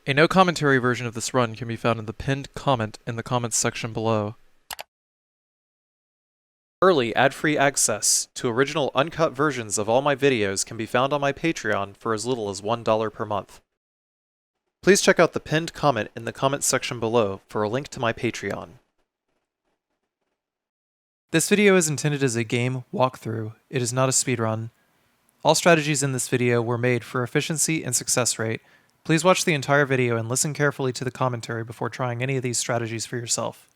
A no commentary version of this run can be found in the pinned comment in the comments section below. Early ad-free access to original uncut versions of all my videos can be found on my Patreon for as little as $1 per month. Please check out the pinned comment in the comments section below for a link to my Patreon. This video is intended as a game walkthrough. It is not a speedrun. All strategies in this video were made for efficiency and success rate. Please watch the entire video and listen carefully to the commentary before trying any of these strategies for yourself.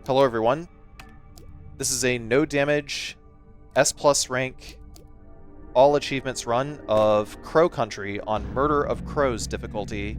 Hello everyone, this is a no damage, S+ rank, all achievements run of Crow Country on Murder of Crows difficulty.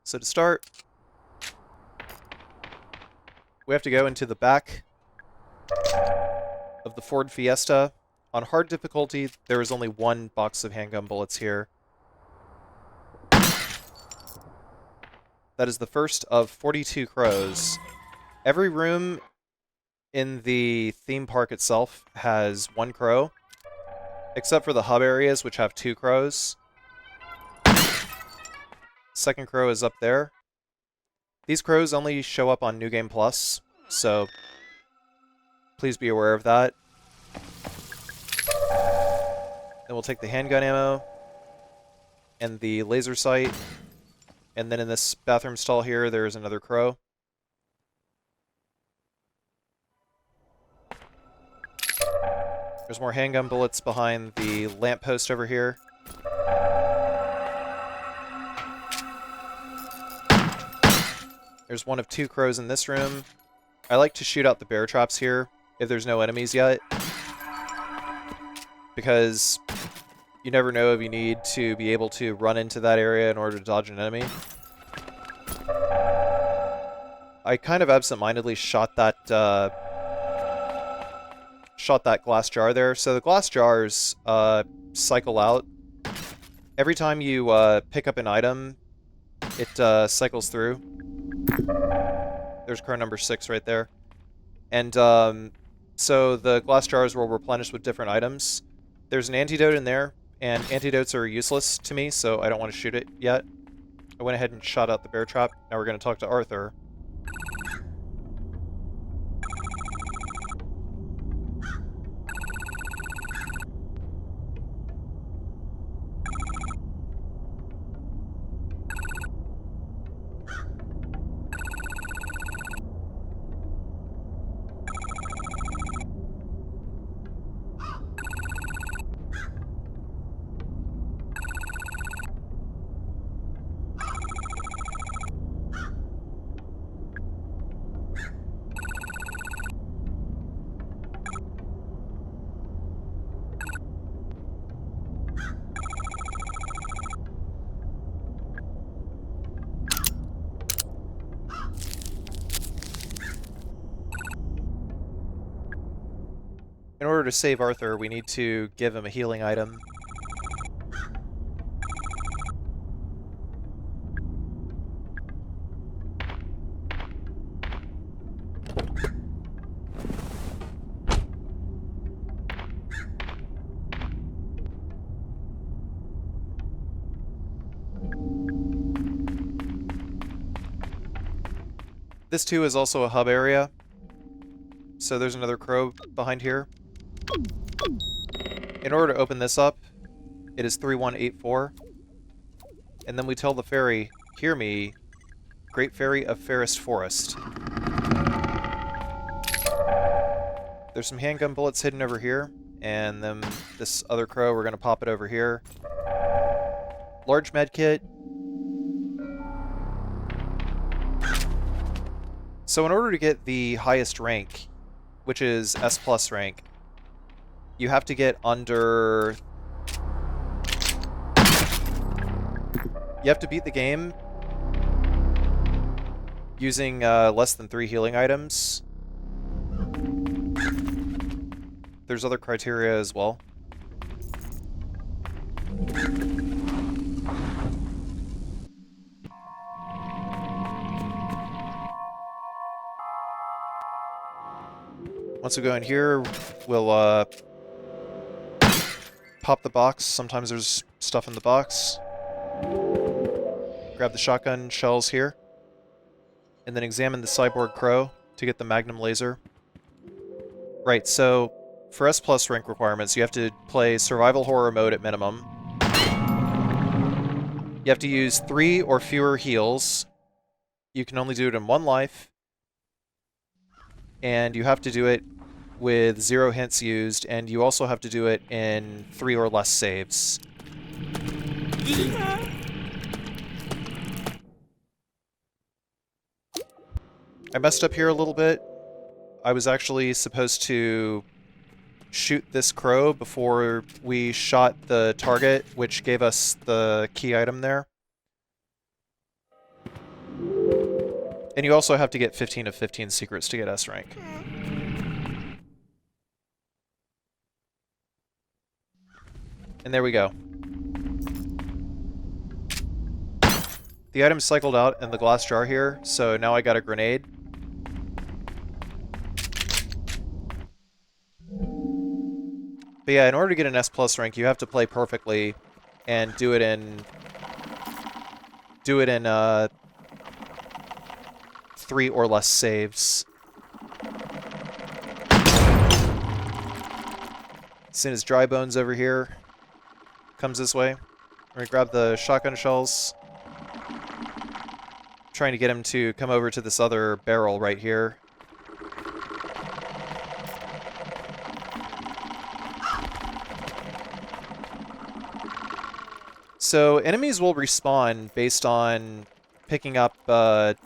So to start, we have to go into the back of the Ford Fiesta. On hard difficulty, there is only one box of handgun bullets here. That is the first of 42 crows. Every room in the theme park itself has one crow, except for the hub areas, which have 2 crows. Second crow is up there. These crows only show up on New Game Plus, so please be aware of that. Then we'll take the handgun ammo and the laser sight, and then in this bathroom stall here, there is another crow. There's more handgun bullets behind the lamppost over here. There's one of 2 crows in this room. I like to shoot out the bear traps here if there's no enemies yet, because you never know if you need to be able to run into that area in order to dodge an enemy. I kind of absentmindedly shot that glass jar there. So the glass jars cycle out. Every time you pick up an item, it cycles through. There's crow number 6 right there. And so the glass jars will replenish with different items. There's an antidote in there, and antidotes are useless to me, so I don't want to shoot it yet. I went ahead and shot out the bear trap. Now we're going to talk to Arthur. In order to save Arthur, we need to give him a healing item. This too is also a hub area. So there's another crow behind here. In order to open this up, it is 3184. And then we tell the fairy, "Hear me, Great Fairy of Fairest Forest." There's some handgun bullets hidden over here, and then this other crow, we're going to pop it over here. Large medkit. So in order to get the highest rank, which is S+ rank, you have to get under... You have to beat the game using less than 3 healing items. There's other criteria as well. Once we go in here, we'll pop the box. Sometimes there's stuff in the box. Grab the shotgun shells here. And then examine the cyborg crow to get the Magnum laser. Right, so for S+ rank requirements, you have to play survival horror mode at minimum. You have to use 3 or fewer heals. You can only do it in 1 life. And you have to do it with 0 hints used, and you also have to do it in 3 or less saves. I messed up here a little bit. I was actually supposed to shoot this crow before we shot the target, which gave us the key item there. And you also have to get 15 of 15 secrets to get S rank. And there we go. The item cycled out in the glass jar here, so now I got a grenade. But yeah, in order to get an S+ rank, you have to play perfectly and do it in 3 or less saves. As soon as Dry Bones over here comes this way, we're gonna grab the shotgun shells. Trying to get him to come over to this other barrel right here. So enemies will respawn based on picking up like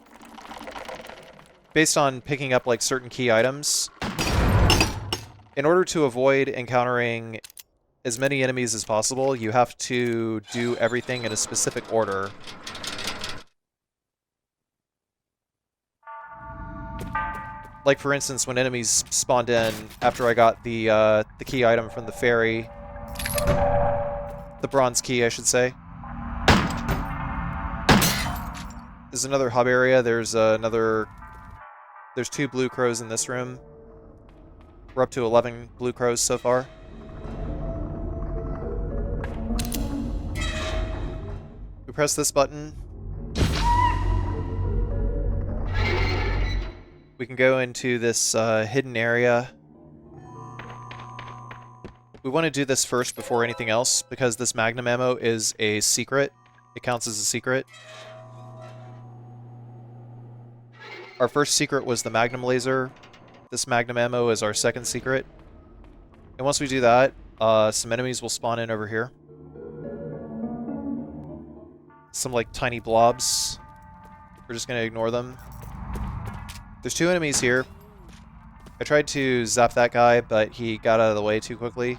certain key items. In order to avoid encountering as many enemies as possible, you have to do everything in a specific order. Like for instance, when enemies spawned in after I got the key item from the ferry, the bronze key, I should say. There's another hub area. There's 2 blue crows in this room. We're up to 11 blue crows so far. We press this button. We can go into this hidden area. We want to do this first before anything else, because this Magnum ammo is a secret. It counts as a secret. Our first secret was the Magnum laser. This Magnum ammo is our second secret. And once we do that, some enemies will spawn in over here. Some like tiny blobs. We're just going to ignore them. There's 2 enemies here. I tried to zap that guy, but he got out of the way too quickly.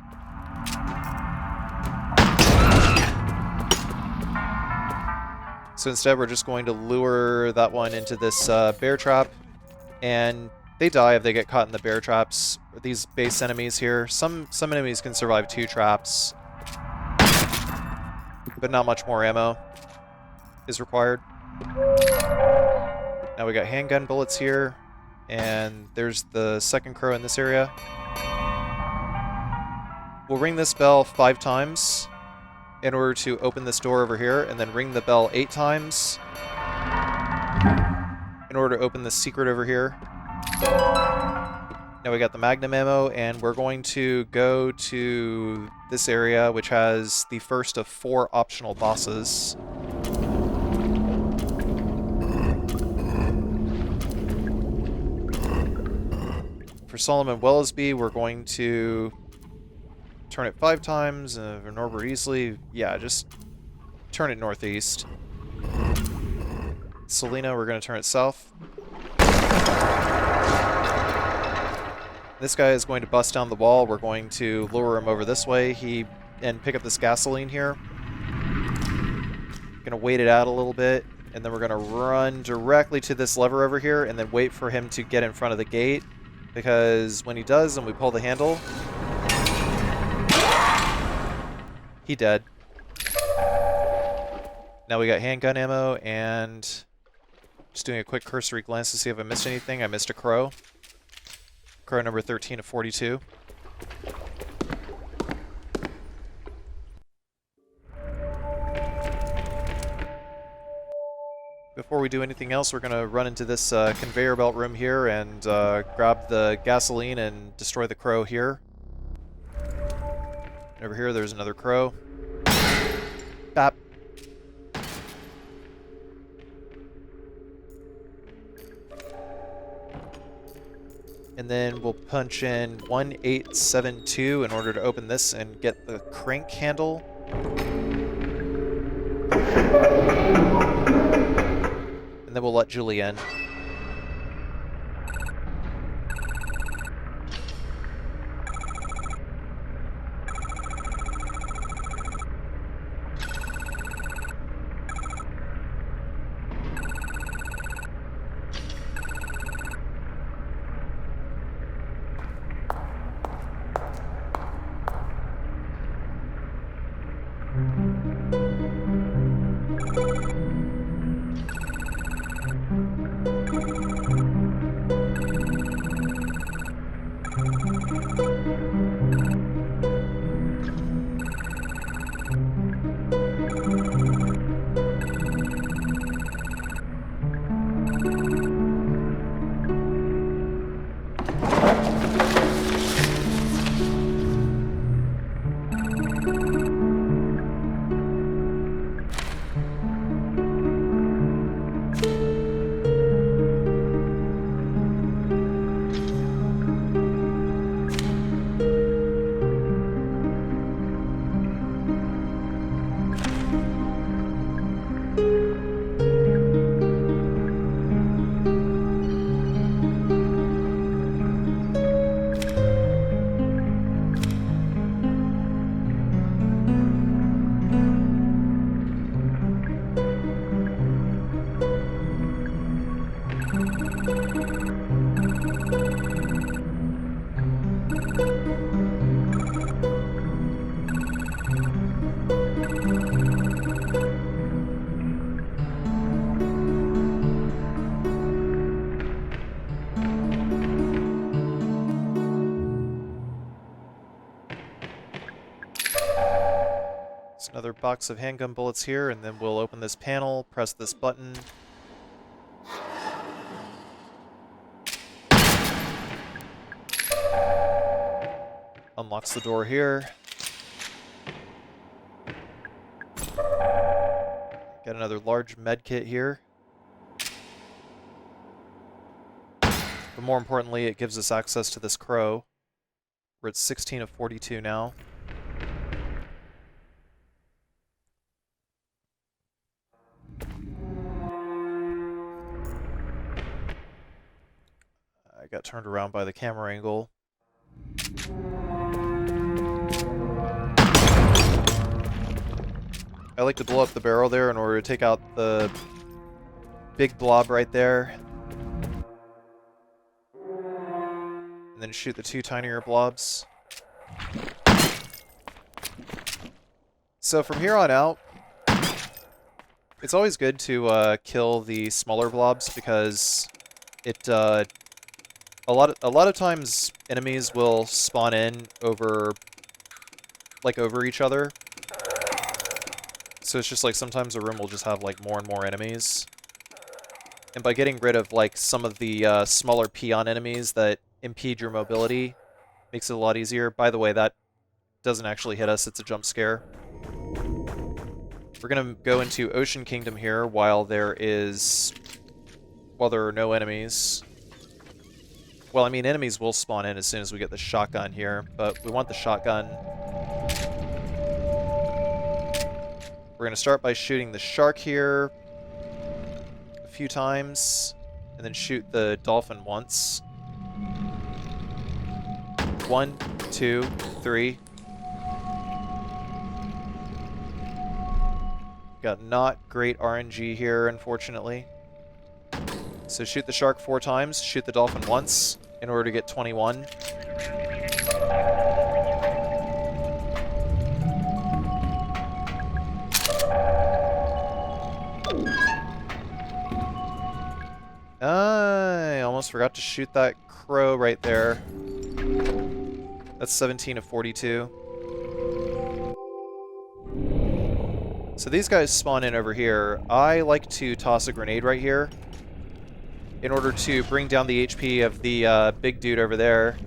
So instead we're just going to lure that one into this bear trap and They die if they get caught in the bear traps. These base enemies here. Some enemies can survive 2 traps, but not much more ammo is required. Now we got handgun bullets here, and there's the second crow in this area. We'll ring this bell 5 times in order to open this door over here, and then ring the bell 8 times in order to open this secret over here. Now we got the Magnum ammo, and we're going to go to this area, which has the first of 4 optional bosses. For Solomon Wellesby, we're going to turn it 5 times. For Norbert Easley, yeah, just turn it northeast. Selena, we're going to turn it south. This guy is going to bust down the wall. We're going to lure him over this way. And pick up this gasoline here. Gonna wait it out a little bit, and then we're gonna run directly to this lever over here, and then wait for him to get in front of the gate. Because when he does, and we pull the handle, he dead. Now we got handgun ammo, and just doing a quick cursory glance to see if I missed anything. I missed a crow. Crow number 13 of 42. Before we do anything else, we're going to run into this conveyor belt room here and grab the gasoline and destroy the crow here. Over here, there's another crow. Bap. And then we'll punch in 1872 in order to open this and get the crank handle. And then we'll let Julie in. Another box of handgun bullets here, and then we'll open this panel, press this button. Unlocks the door here. Got another large med kit here. But more importantly, it gives us access to this crow. We're at 16 of 42 now. I got turned around by the camera angle. I like to blow up the barrel there in order to take out the big blob right there. then shoot the 2 tinier blobs. So from here on out, it's always good to kill the smaller blobs because it a lot of times enemies will spawn in over each other. So it's just like sometimes a room will just have like more and more enemies. And by getting rid of like some of the smaller peon enemies that impede your mobility, makes it a lot easier. By the way, that doesn't actually hit us, it's a jump scare. We're gonna go into Ocean Kingdom here while there are no enemies. Well, I mean, enemies will spawn in as soon as we get the shotgun here, but we want the shotgun. We're gonna start by shooting the shark here a few times, and then shoot the dolphin once. 1, 2, 3. Got not great RNG here, unfortunately. So shoot the shark 4 times, shoot the dolphin once, in order to get 21. I almost forgot to shoot that crow right there. That's 17 of 42. So these guys spawn in over here. I like to toss a grenade right here in order to bring down the HP of the big dude over there.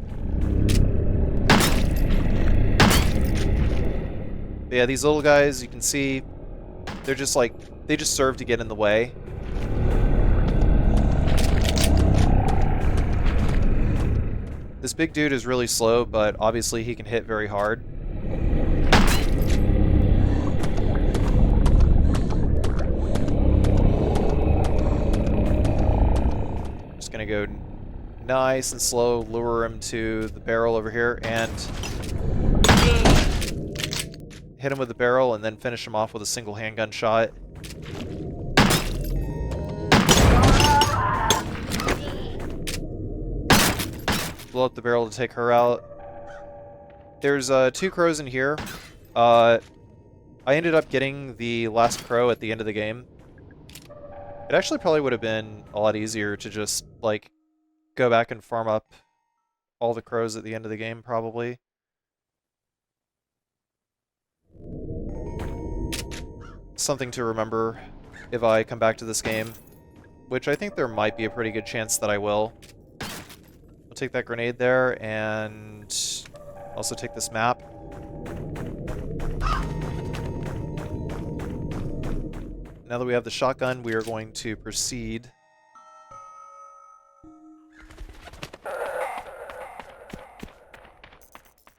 But yeah, these little guys, you can see, they're just like, they just serve to get in the way. This big dude is really slow, but obviously he can hit very hard. Just gonna go nice and slow, lure him to the barrel over here, and hit him with the barrel, and then finish him off with a single handgun shot. Blow up the barrel to take her out. There's 2 crows in here. I ended up getting the last crow at the end of the game. It actually probably would have been a lot easier to just, like, go back and farm up all the crows at the end of the game, probably. Something to remember if I come back to this game, which I think there might be a pretty good chance that I will. Take that grenade there, and also take this map. Now that we have the shotgun, we are going to proceed.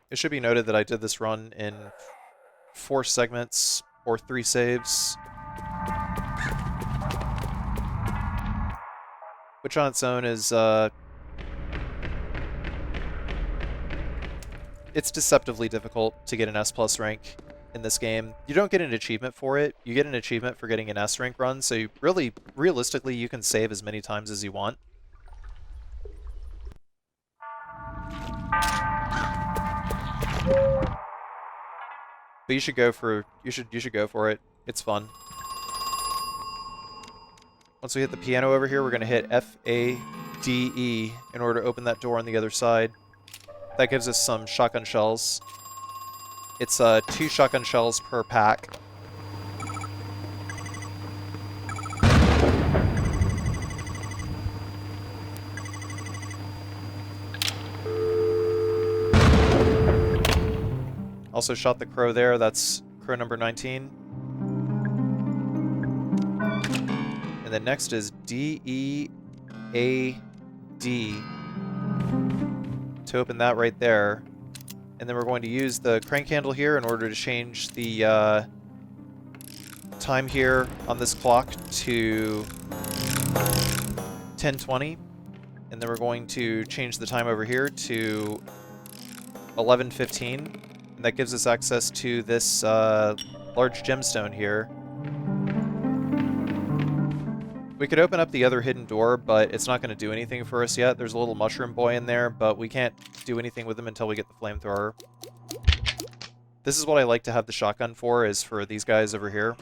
It should be noted that I did this run in 4 segments, or 3 saves. Which on its own is, it's deceptively difficult to get an S+ rank in this game. You don't get an achievement for it. You get an achievement for getting an S rank run, so you realistically, you can save as many times as you want. But you should go for it. It's fun. Once we hit the piano over here, we're gonna hit F-A-D-E in order to open that door on the other side. That gives us some shotgun shells. It's 2 shotgun shells per pack. Also shot the crow there, that's crow number 19. And then next is D-E-A-D. To open that right there. And then we're going to use the crank handle here in order to change the time here on this clock to 10:20. And then we're going to change the time over here to 11:15. And that gives us access to this large gemstone here. We could open up the other hidden door, but it's not going to do anything for us yet. There's a little mushroom boy in there, but we can't do anything with him until we get the flamethrower. This is what I like to have the shotgun for, is for these guys over here.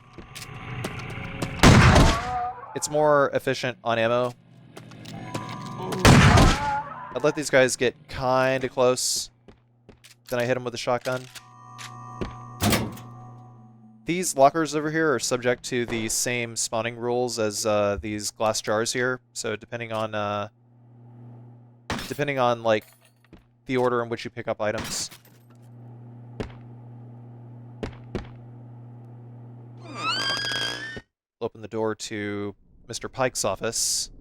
It's more efficient on ammo. I'd let these guys get kind of close. Then I hit them with the shotgun. These lockers over here are subject to the same spawning rules as these glass jars here. So depending on like the order in which you pick up items. Open the door to Mr. Pike's office.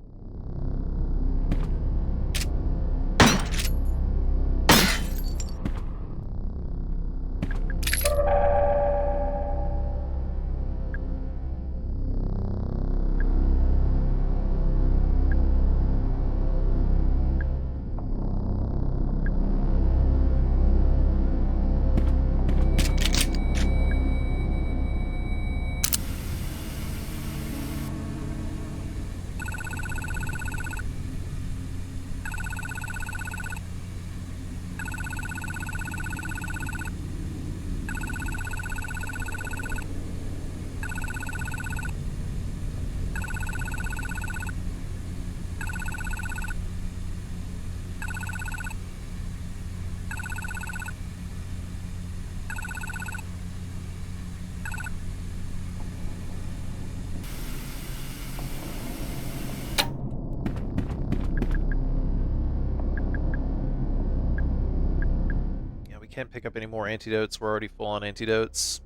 Can't pick up any more antidotes. We're already full on antidotes.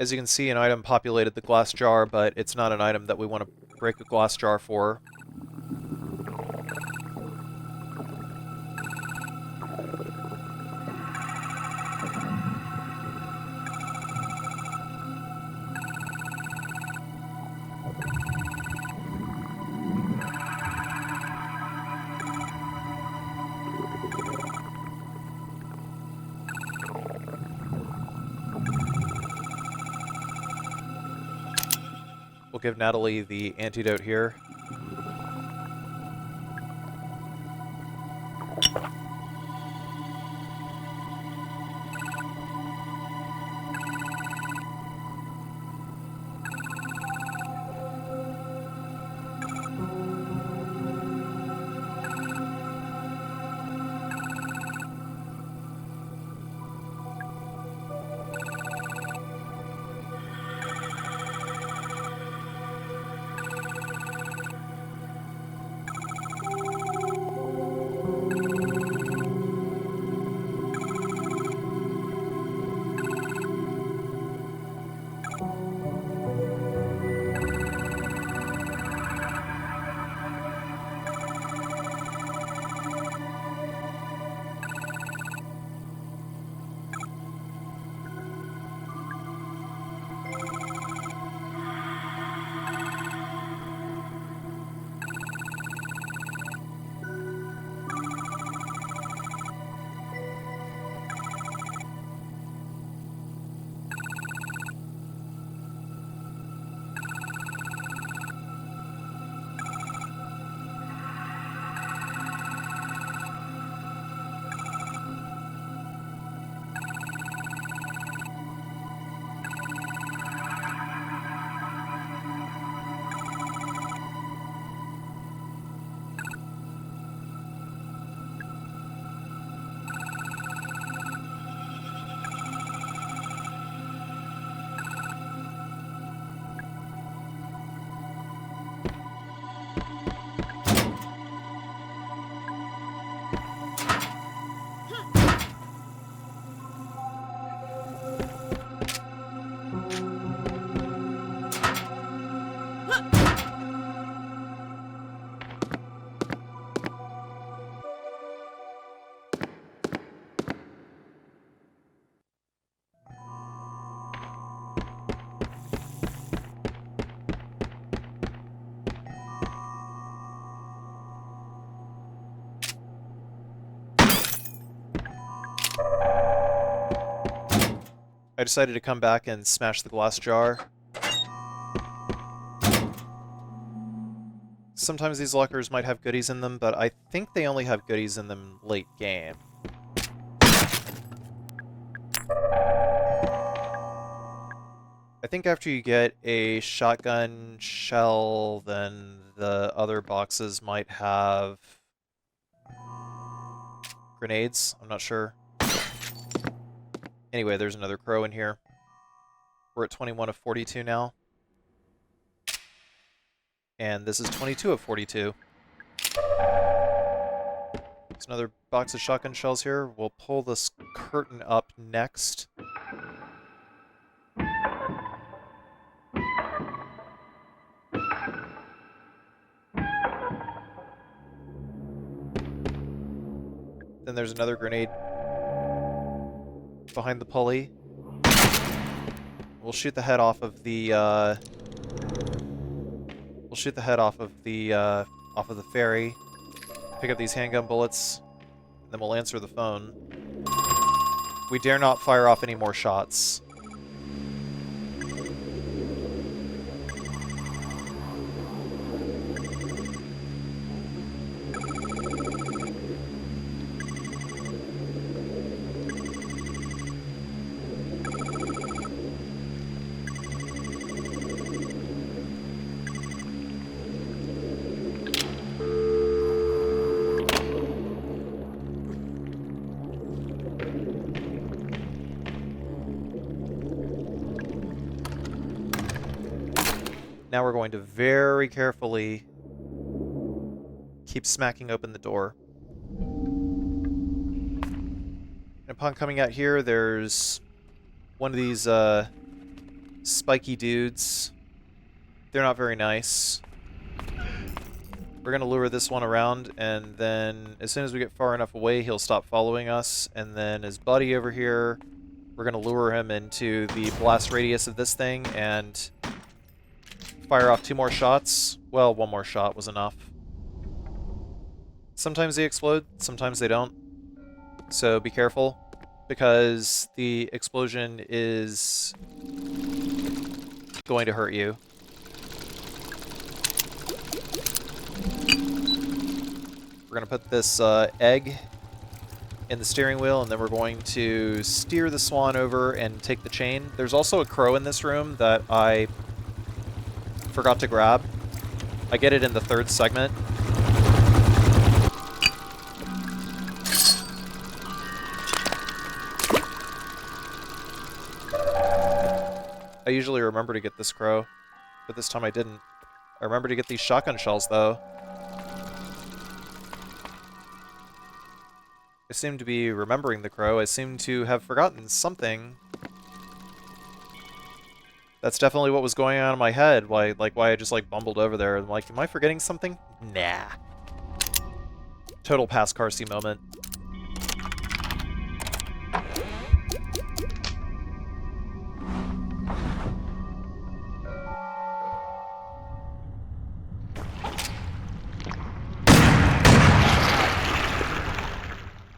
As you can see, an item populated the glass jar, but it's not an item that we want to break a glass jar for. We'll give Natalie the antidote here. I decided to come back and smash the glass jar. Sometimes these lockers might have goodies in them, but I think they only have goodies in them late game. I think after you get a shotgun shell, then the other boxes might have grenades. I'm not sure. Anyway, there's another crow in here. We're at 21 of 42 now. And this is 22 of 42. There's another box of shotgun shells here. We'll pull this curtain up next. Then there's another grenade behind the pulley. We'll shoot the head off of the ferry. Pick up these handgun bullets, and then we'll answer the phone. We dare not fire off any more shots. Now we're going to very carefully keep smacking open the door. And upon coming out here, there's one of these spiky dudes. They're not very nice. We're going to lure this one around, and then as soon as we get far enough away, he'll stop following us. And then his buddy over here, we're going to lure him into the blast radius of this thing and fire off 2 more shots. Well, 1 more shot was enough. Sometimes they explode, sometimes they don't. So be careful, because the explosion is going to hurt you. We're going to put this egg in the steering wheel, and then we're going to steer the Swan over and take the chain. There's also a crow in this room that I forgot to grab. I get it in the 3rd segment. I usually remember to get this crow, but this time I didn't. I remember to get these shotgun shells, though. I seem to be remembering the crow. I seem to have forgotten something. That's definitely what was going on in my head. Why I just bumbled over there. I'm like, am I forgetting something? Nah. Total past Carcy moment.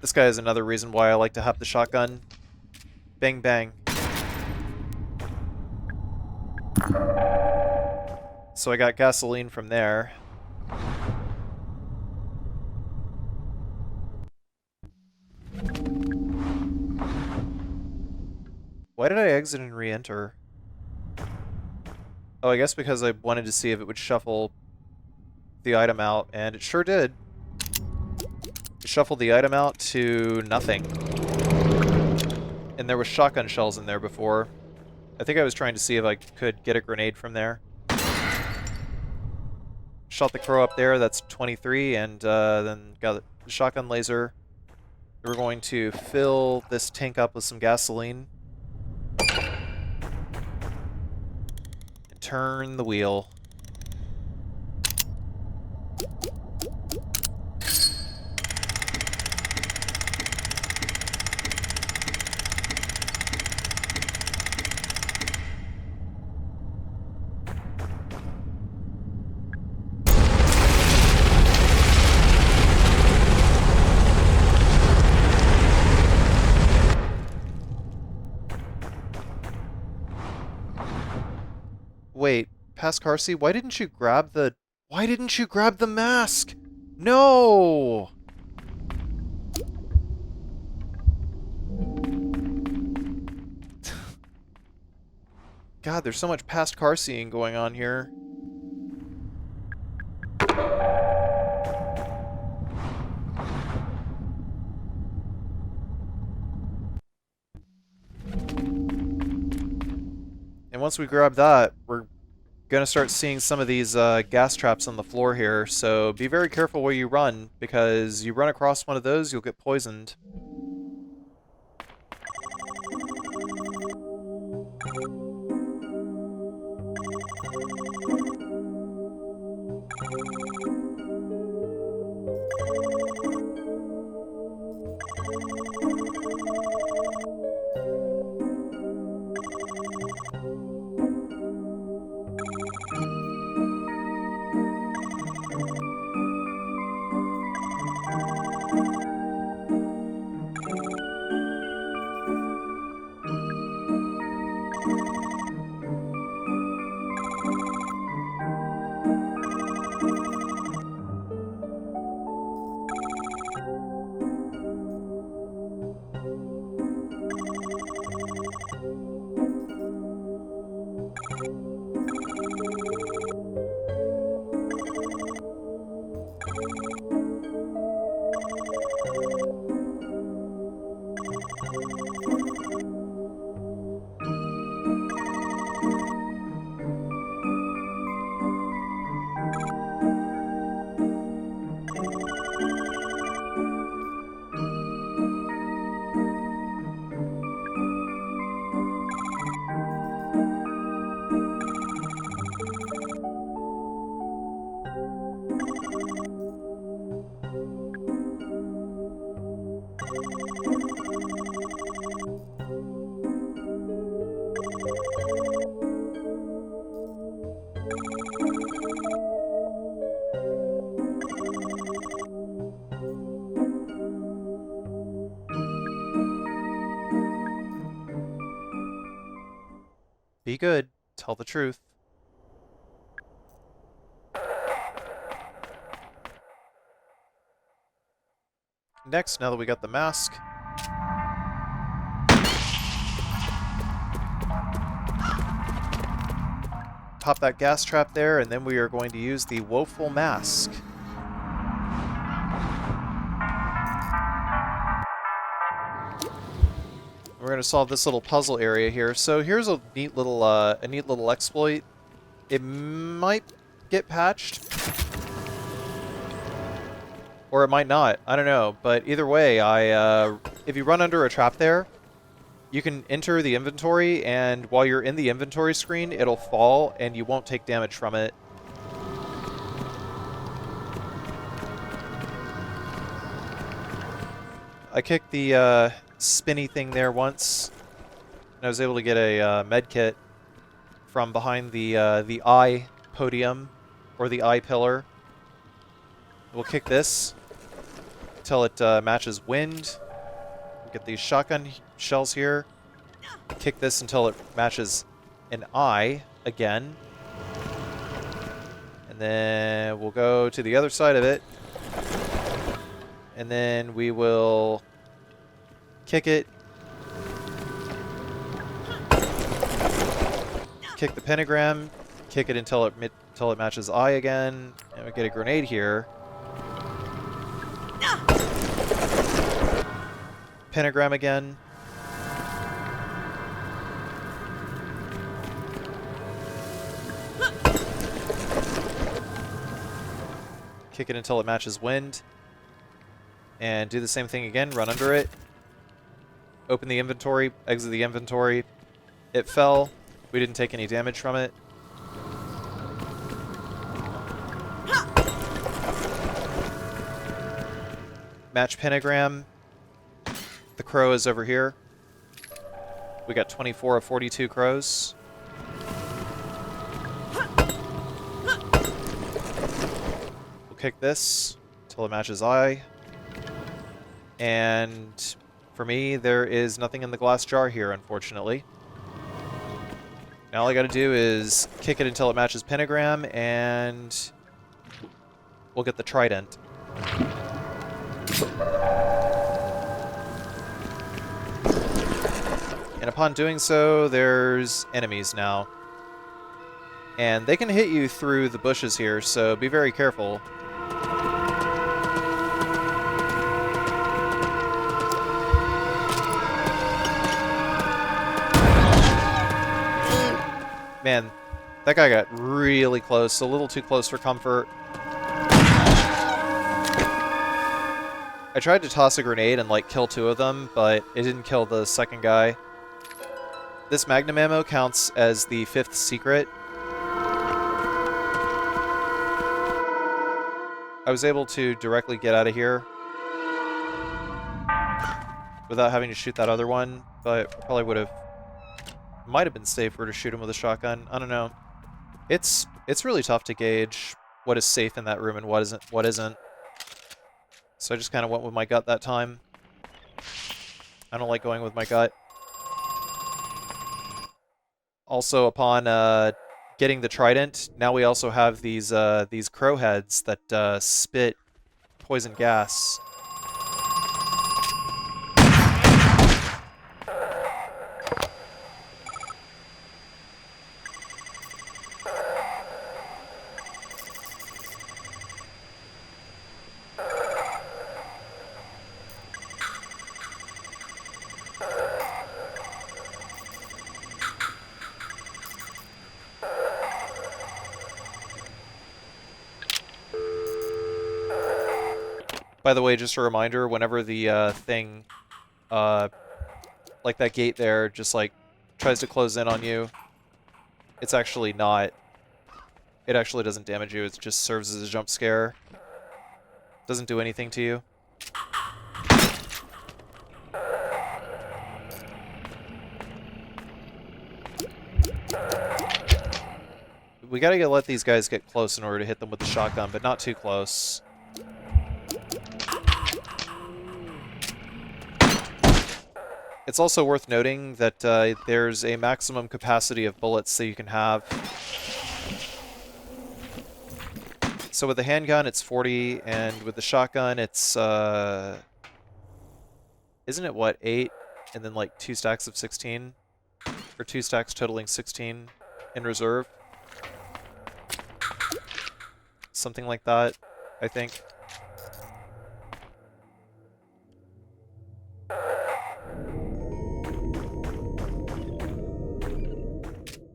This guy is another reason why I like to have the shotgun. Bang, bang. So I got gasoline from there. Why did I exit and re-enter? Oh, I guess because I wanted to see if it would shuffle the item out, and it sure did. It shuffled the item out to nothing. And there was shotgun shells in there before. I think I was trying to see if I could get a grenade from there. Shot the crow up there, that's 23, and then got the shotgun laser. We're going to fill this tank up with some gasoline. And turn the wheel. Wait, past Carcy, why didn't you grab the Why didn't you grab the mask? No! God, there's so much past car seeing going on here. And once we grab that, we're gonna start seeing some of these gas traps on the floor here, so be very careful where you run, because you run across one of those, you'll get poisoned. Be good. Tell the truth. Next, now that we got the mask, pop that gas trap there, and then we are going to use the woeful mask. We're going to solve this little puzzle area here. So here's a neat little exploit. It might get patched, or it might not. I don't know. But either way, if you run under a trap there, you can enter the inventory, and while you're in the inventory screen, it'll fall, and you won't take damage from it. I kicked the spinny thing there once, and I was able to get a med kit from behind the eye podium, or the eye pillar. We'll kick this until it matches wind. We'll get these shotgun shells here. Kick this until it matches an eye again. And then we'll go to the other side of it. And then we will kick it. Kick the pentagram. Kick it until it matches eye again. And we get a grenade here. Pentagram again. Kick it until it matches wind. And do the same thing again, run under it. Open the inventory, exit the inventory. It fell. We didn't take any damage from it. Match pentagram. The crow is over here. We got 24 of 42 crows. We'll kick this until it matches eye. And for me, there is nothing in the glass jar here, unfortunately. Now all I gotta do is kick it until it matches pentagram, and we'll get the trident. And upon doing so, there's enemies now. And they can hit you through the bushes here, so be very careful. Man, that guy got really close, a little too close for comfort. I tried to toss a grenade and, like, kill 2 of them, but it didn't kill the second guy. This Magnum ammo counts as the 5th secret. I was able to directly get out of here without having to shoot that other one, but probably would have... might have been safer to shoot him with a shotgun. I don't know. It's really tough to gauge what is safe in that room and what isn't. So I just kind of went with my gut that time. I don't like going with my gut. Also, upon getting the trident, now we also have these crow heads that spit poison gas. By the way, just a reminder, whenever the thing, like that gate there, just like tries to close in on you, it's actually not. It actually doesn't damage you, it just serves as a jump scare. Doesn't do anything to you. We gotta let these guys get close in order to hit them with the shotgun, but not too close. It's also worth noting that there's a maximum capacity of bullets that you can have. So with the handgun, it's 40, and with the shotgun, it's, isn't it, what, 8? And then, like, 2 stacks of 16? Or 2 stacks totaling 16 in reserve? Something like that, I think.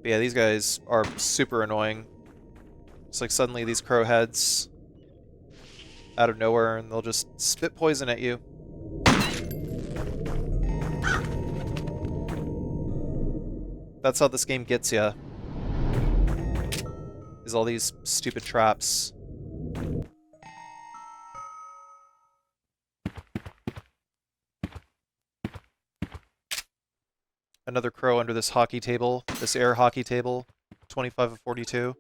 But yeah, these guys are super annoying. It's like suddenly these crow heads out of nowhere, and they'll just spit poison at you. That's how this game gets ya. Is all these stupid traps. Another crow under this hockey table, this air hockey table, 25 of 42.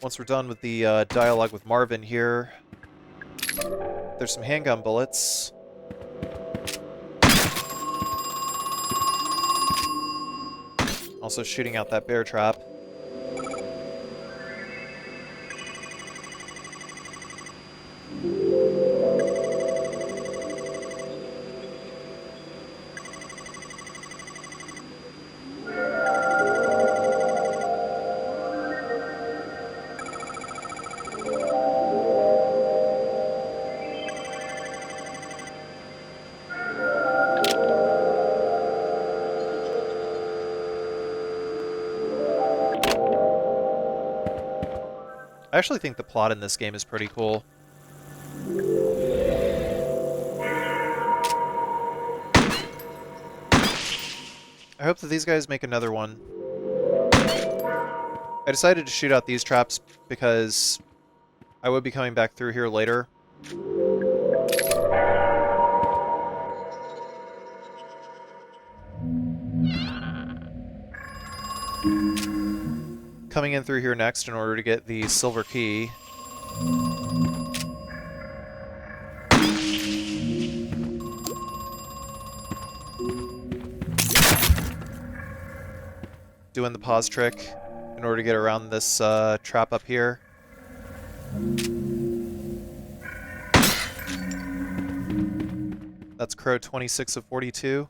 once we're done with the dialogue with Marvin here, there's some handgun bullets. Also shooting out that bear trap. I actually think the plot in this game is pretty cool. I hope that these guys make another one. I decided to shoot out these traps because I would be coming back through here later. Coming in through here next in order to get the silver key. Doing the pause trick in order to get around this trap up here. That's Crow 26 of 42.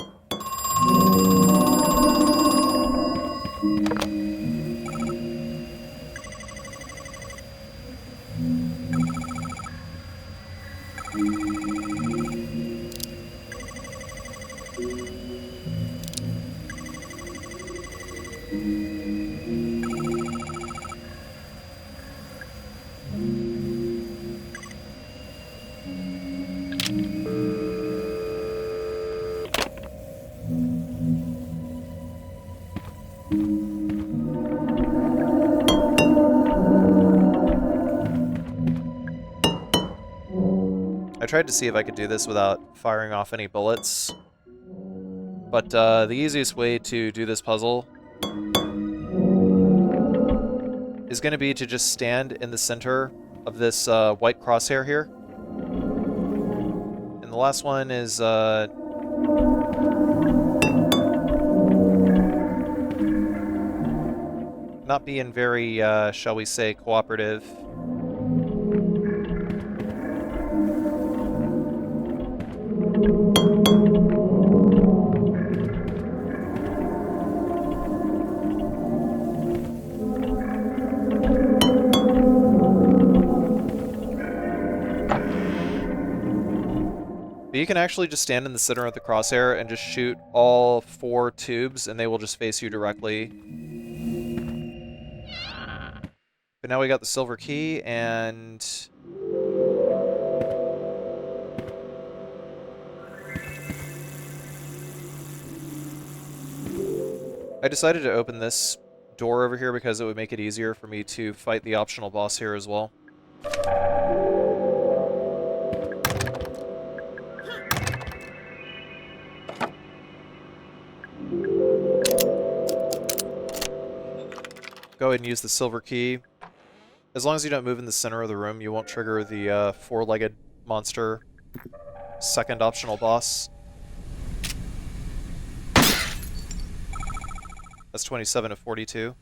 I tried to see if I could do this without firing off any bullets, but the easiest way to do this puzzle is going to be to just stand in the center of this white crosshair here. And the last one is not being very, shall we say, cooperative. But you can actually just stand in the center of the crosshair and just shoot all 4 tubes and they will just face you directly. But now we got the silver key and... I decided to open this door over here because it would make it easier for me to fight the optional boss here as well. Go ahead and use the silver key. As long as you don't move in the center of the room, you won't trigger the 4-legged monster second optional boss. That's 27 of 42.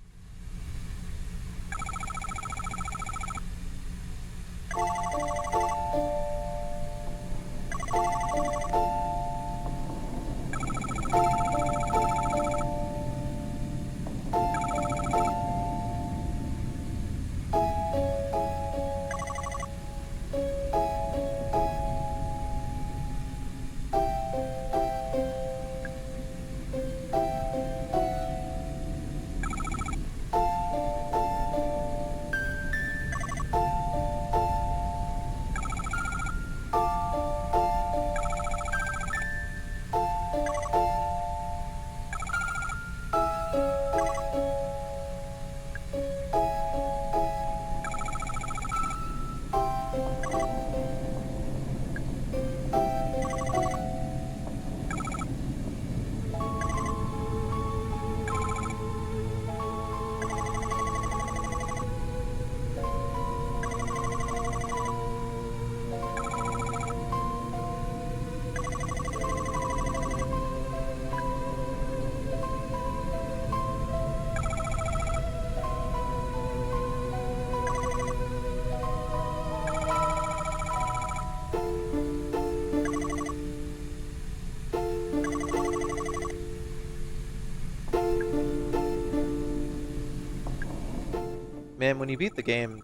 Man, when you beat the game,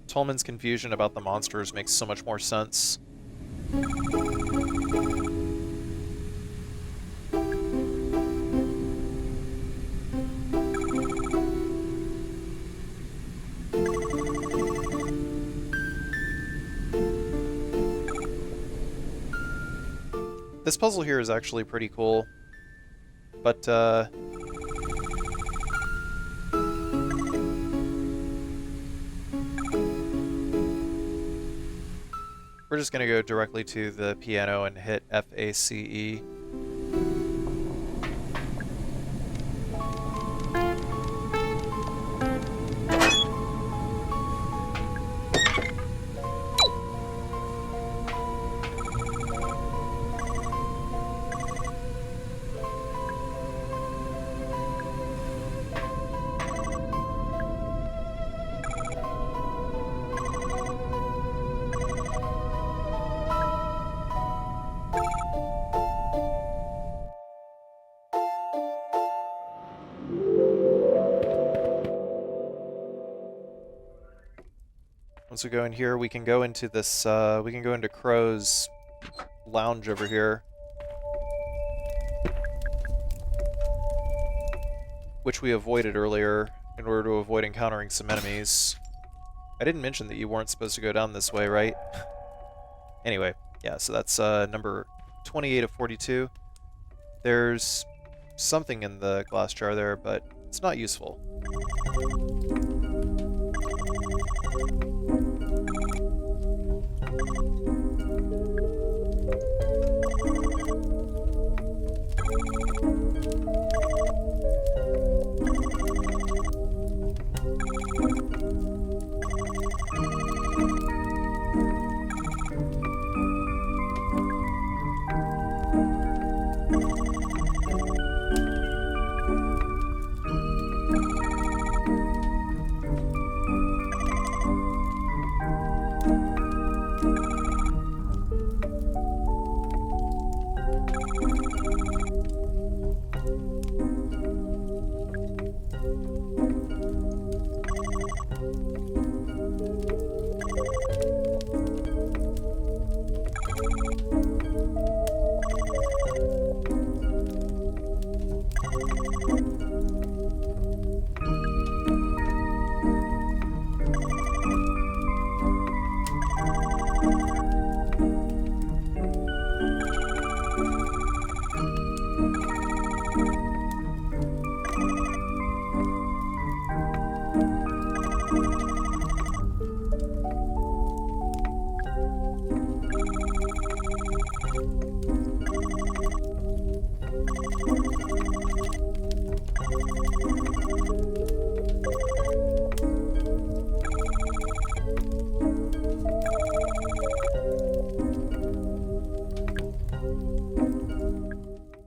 Tolman's confusion about the monsters makes so much more sense. This puzzle here is actually pretty cool, but we're just gonna go directly to the piano and hit FACE. Once we go in here, we can go into this, we can go into Crow's lounge over here, which we avoided earlier in order to avoid encountering some enemies. I didn't mention that you weren't supposed to go down this way, right? Anyway, yeah, so that's number 28 of 42. There's something in the glass jar there, but it's not useful.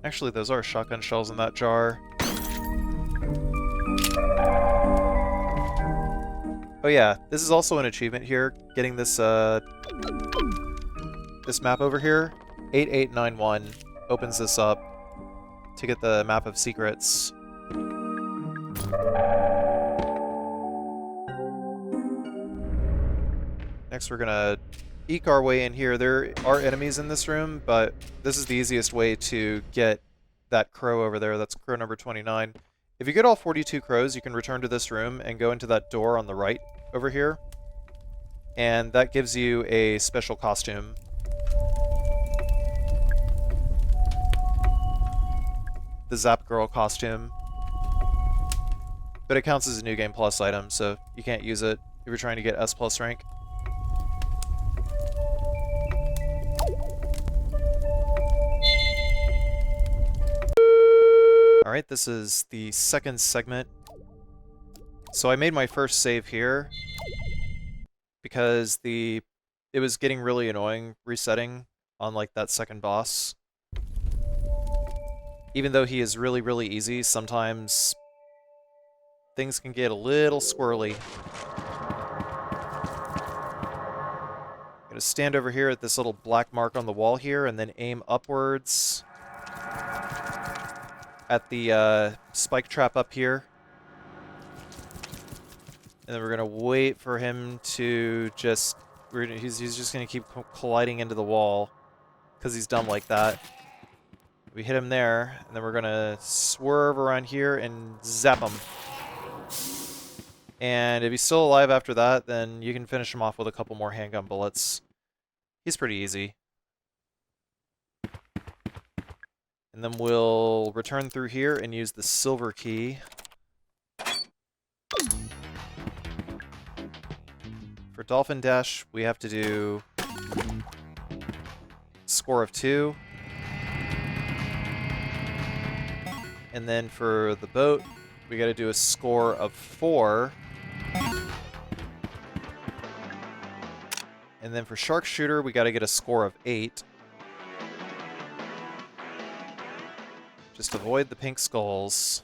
Actually, those are shotgun shells in that jar. Oh yeah, this is also an achievement here, getting this this map over here. 8891 opens this up to get the map of secrets. Next we're gonna eke our way in here. There are enemies in this room, but this is the easiest way to get that crow over there. That's crow number 29. If you get all 42 crows, you can return to this room and go into that door on the right over here. And that gives you a special costume. The Zap Girl costume. But it counts as a New Game Plus item, so you can't use it if you're trying to get S+ rank. Alright, this is the second segment. So I made my first save here because it was getting really annoying resetting on like that second boss. Even though he is really, really easy, sometimes things can get a little squirrely. I'm gonna stand over here at this little black mark on the wall here and then aim upwards at the spike trap up here. And then we're gonna wait for him to just... he's just gonna keep colliding into the wall. Because he's dumb like that. We hit him there, and then we're gonna swerve around here and zap him. And if he's still alive after that, then you can finish him off with a couple more handgun bullets. He's pretty easy. And then we'll return through here and use the silver key. For Dolphin Dash, we have to do score of 2. And then for the boat, we got to do a score of 4. And then for Sharpshooter, we got to get a score of 8. Just avoid the pink skulls.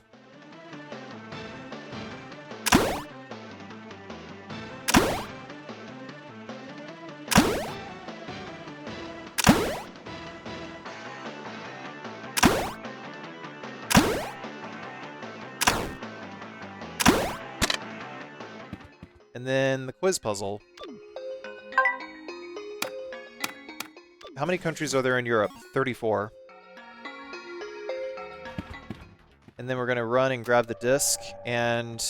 And then the quiz puzzle. How many countries are there in Europe? 34. And then we're going to run and grab the disc, and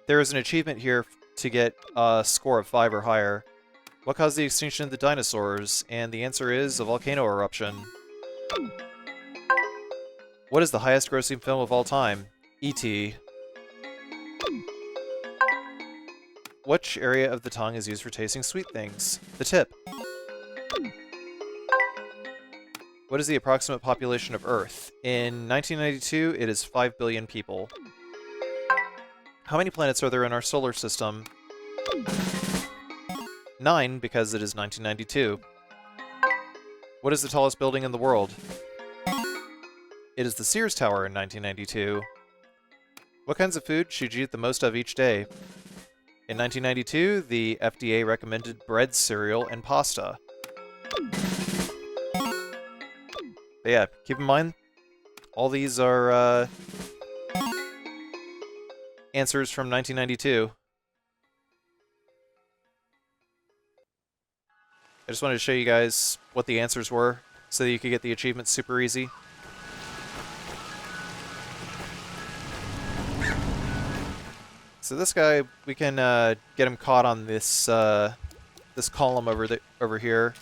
there is an achievement here to get a score of 5 or higher. What caused the extinction of the dinosaurs? And the answer is a volcano eruption. What is the highest grossing film of all time? E.T. Which area of the tongue is used for tasting sweet things? The tip. What is the approximate population of Earth? In 1992, it is 5 billion people. How many planets are there in our solar system? 9, because it is 1992. What is the tallest building in the world? It is the Sears Tower in 1992. What kinds of food should you eat the most of each day? In 1992, the FDA recommended bread, cereal, and pasta. But yeah, keep in mind, all these are answers from 1992. I just wanted to show you guys what the answers were, so that you could get the achievements super easy. So this guy, we can get him caught on this this column over here.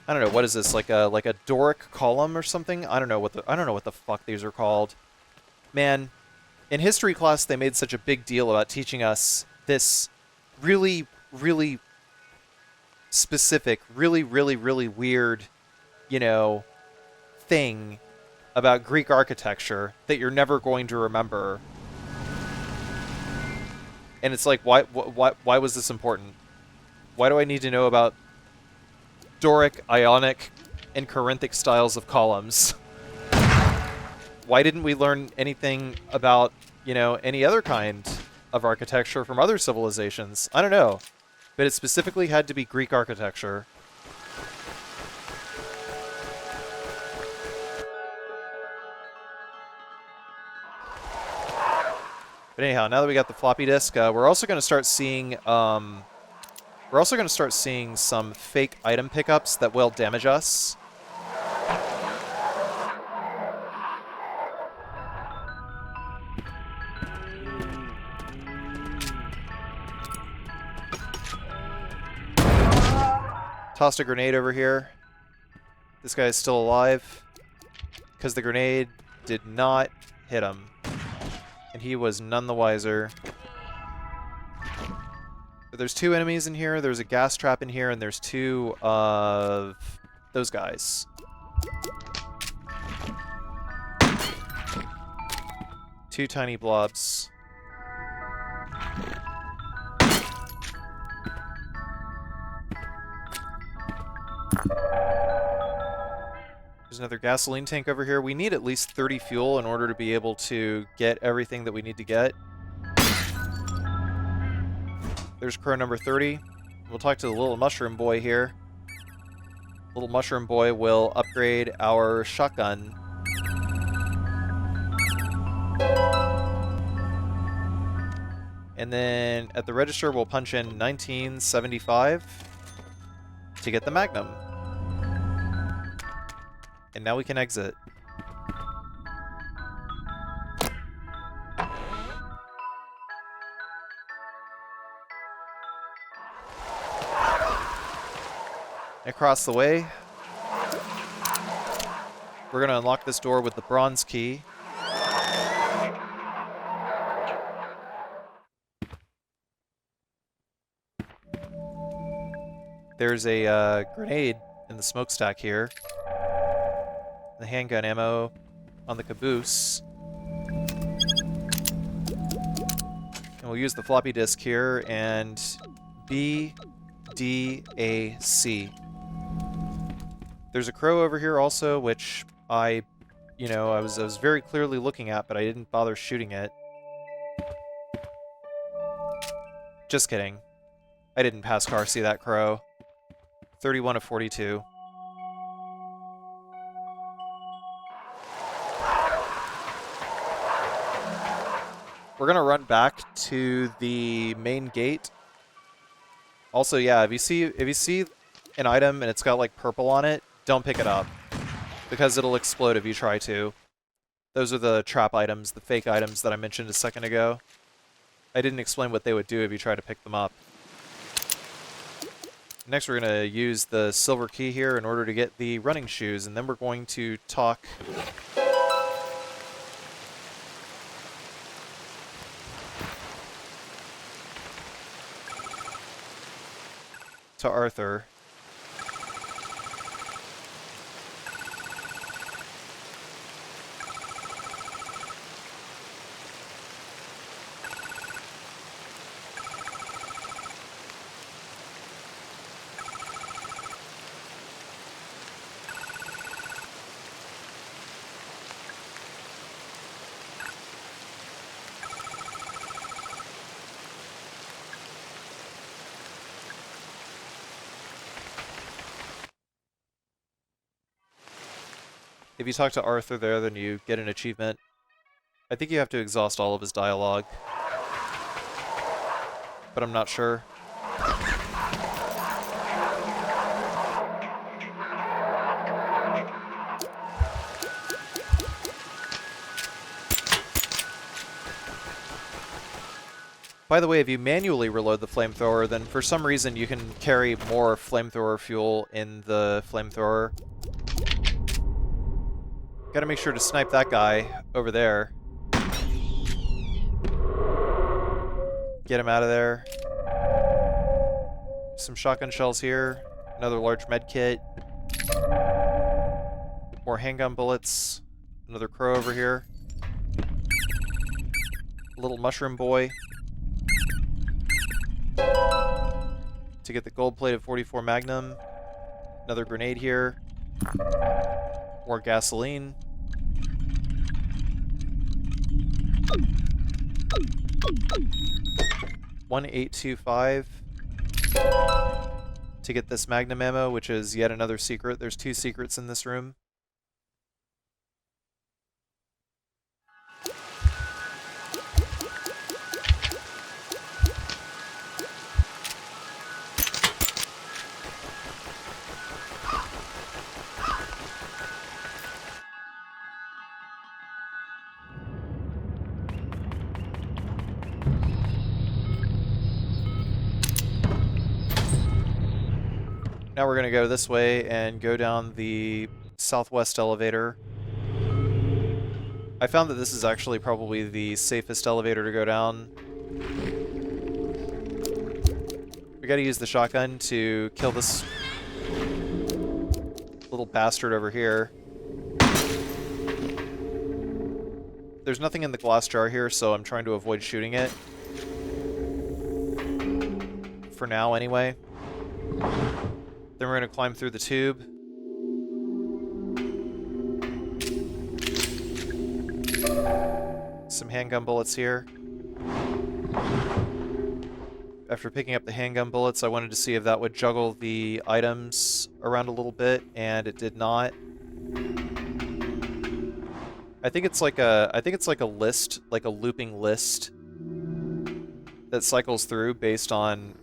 I don't know, what is this, like a Doric column or something? I don't know what the fuck these are called. Man, in history class they made such a big deal about teaching us this really, really specific, really, really, really weird, you know, thing about Greek architecture that you're never going to remember. And it's like, why was this important? Why do I need to know about Doric, Ionic, and Corinthic styles of columns? Why didn't we learn anything about, you know, any other kind of architecture from other civilizations? I don't know. But it specifically had to be Greek architecture. But anyhow, now that we got the floppy disk, we're also going to start seeing some fake item pickups that will damage us. Tossed a grenade over here. This guy is still alive because the grenade did not hit him. And he was none the wiser. But there's 2 enemies in here, there's a gas trap in here, and there's 2 of those guys. Two tiny blobs. There's another gasoline tank over here. We need at least 30 fuel in order to be able to get everything that we need to get. There's crow number 30. We'll talk to the little mushroom boy here. Little mushroom boy will upgrade our shotgun. And then at the register, we'll punch in 1975 to get the Magnum. And now we can exit. Across the way, we're going to unlock this door with the bronze key. There's a grenade in the smokestack here. The handgun ammo on the caboose. And we'll use the floppy disk here and B, D, A, C. There's a crow over here also, which I was very clearly looking at, but I didn't bother shooting it. Just kidding. I didn't pass see that crow. 31 of 42. We're gonna run back to the main gate. Also, yeah, if you see an item and it's got like purple on it, don't pick it up, because it'll explode if you try to. Those are the trap items, the fake items that I mentioned a second ago. I didn't explain what they would do if you try to pick them up. Next, we're going to use the silver key here in order to get the running shoes, and then we're going to talk to Arthur. If you talk to Arthur there, then you get an achievement. I think you have to exhaust all of his dialogue, but I'm not sure. By the way, if you manually reload the flamethrower, then for some reason you can carry more flamethrower fuel in the flamethrower. Gotta make sure to snipe that guy over there. Get him out of there. Some shotgun shells here. Another large med kit. More handgun bullets. Another crow over here. Little mushroom boy. To get the gold-plated 44 Magnum. Another grenade here. More gasoline. $1825 to get this Magnum ammo, which is yet another secret. There's 2 secrets in this room. Now we're going to go this way and go down the southwest elevator. I found that this is actually probably the safest elevator to go down. We got to use the shotgun to kill this little bastard over here. There's nothing in the glass jar here, so I'm trying to avoid shooting it. For now, anyway. Then we're going to climb through the tube. Some handgun bullets here. After picking up the handgun bullets, I wanted to see if that would juggle the items around a little bit, and it did not. I think it's like a list, like a looping list that cycles through based on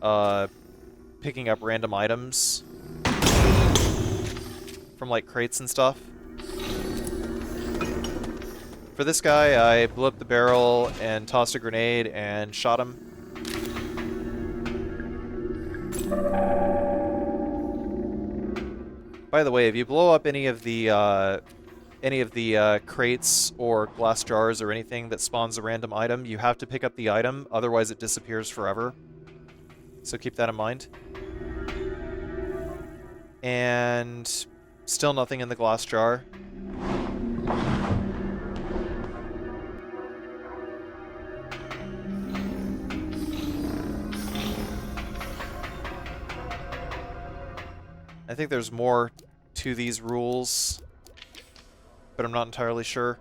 picking up random items from like crates and stuff. For this guy, I blew up the barrel and tossed a grenade and shot him. By the way, if you blow up any of the crates or glass jars or anything that spawns a random item, you have to pick up the item, otherwise it disappears forever. So keep that in mind. And still nothing in the glass jar. I think there's more to these rules, but I'm not entirely sure.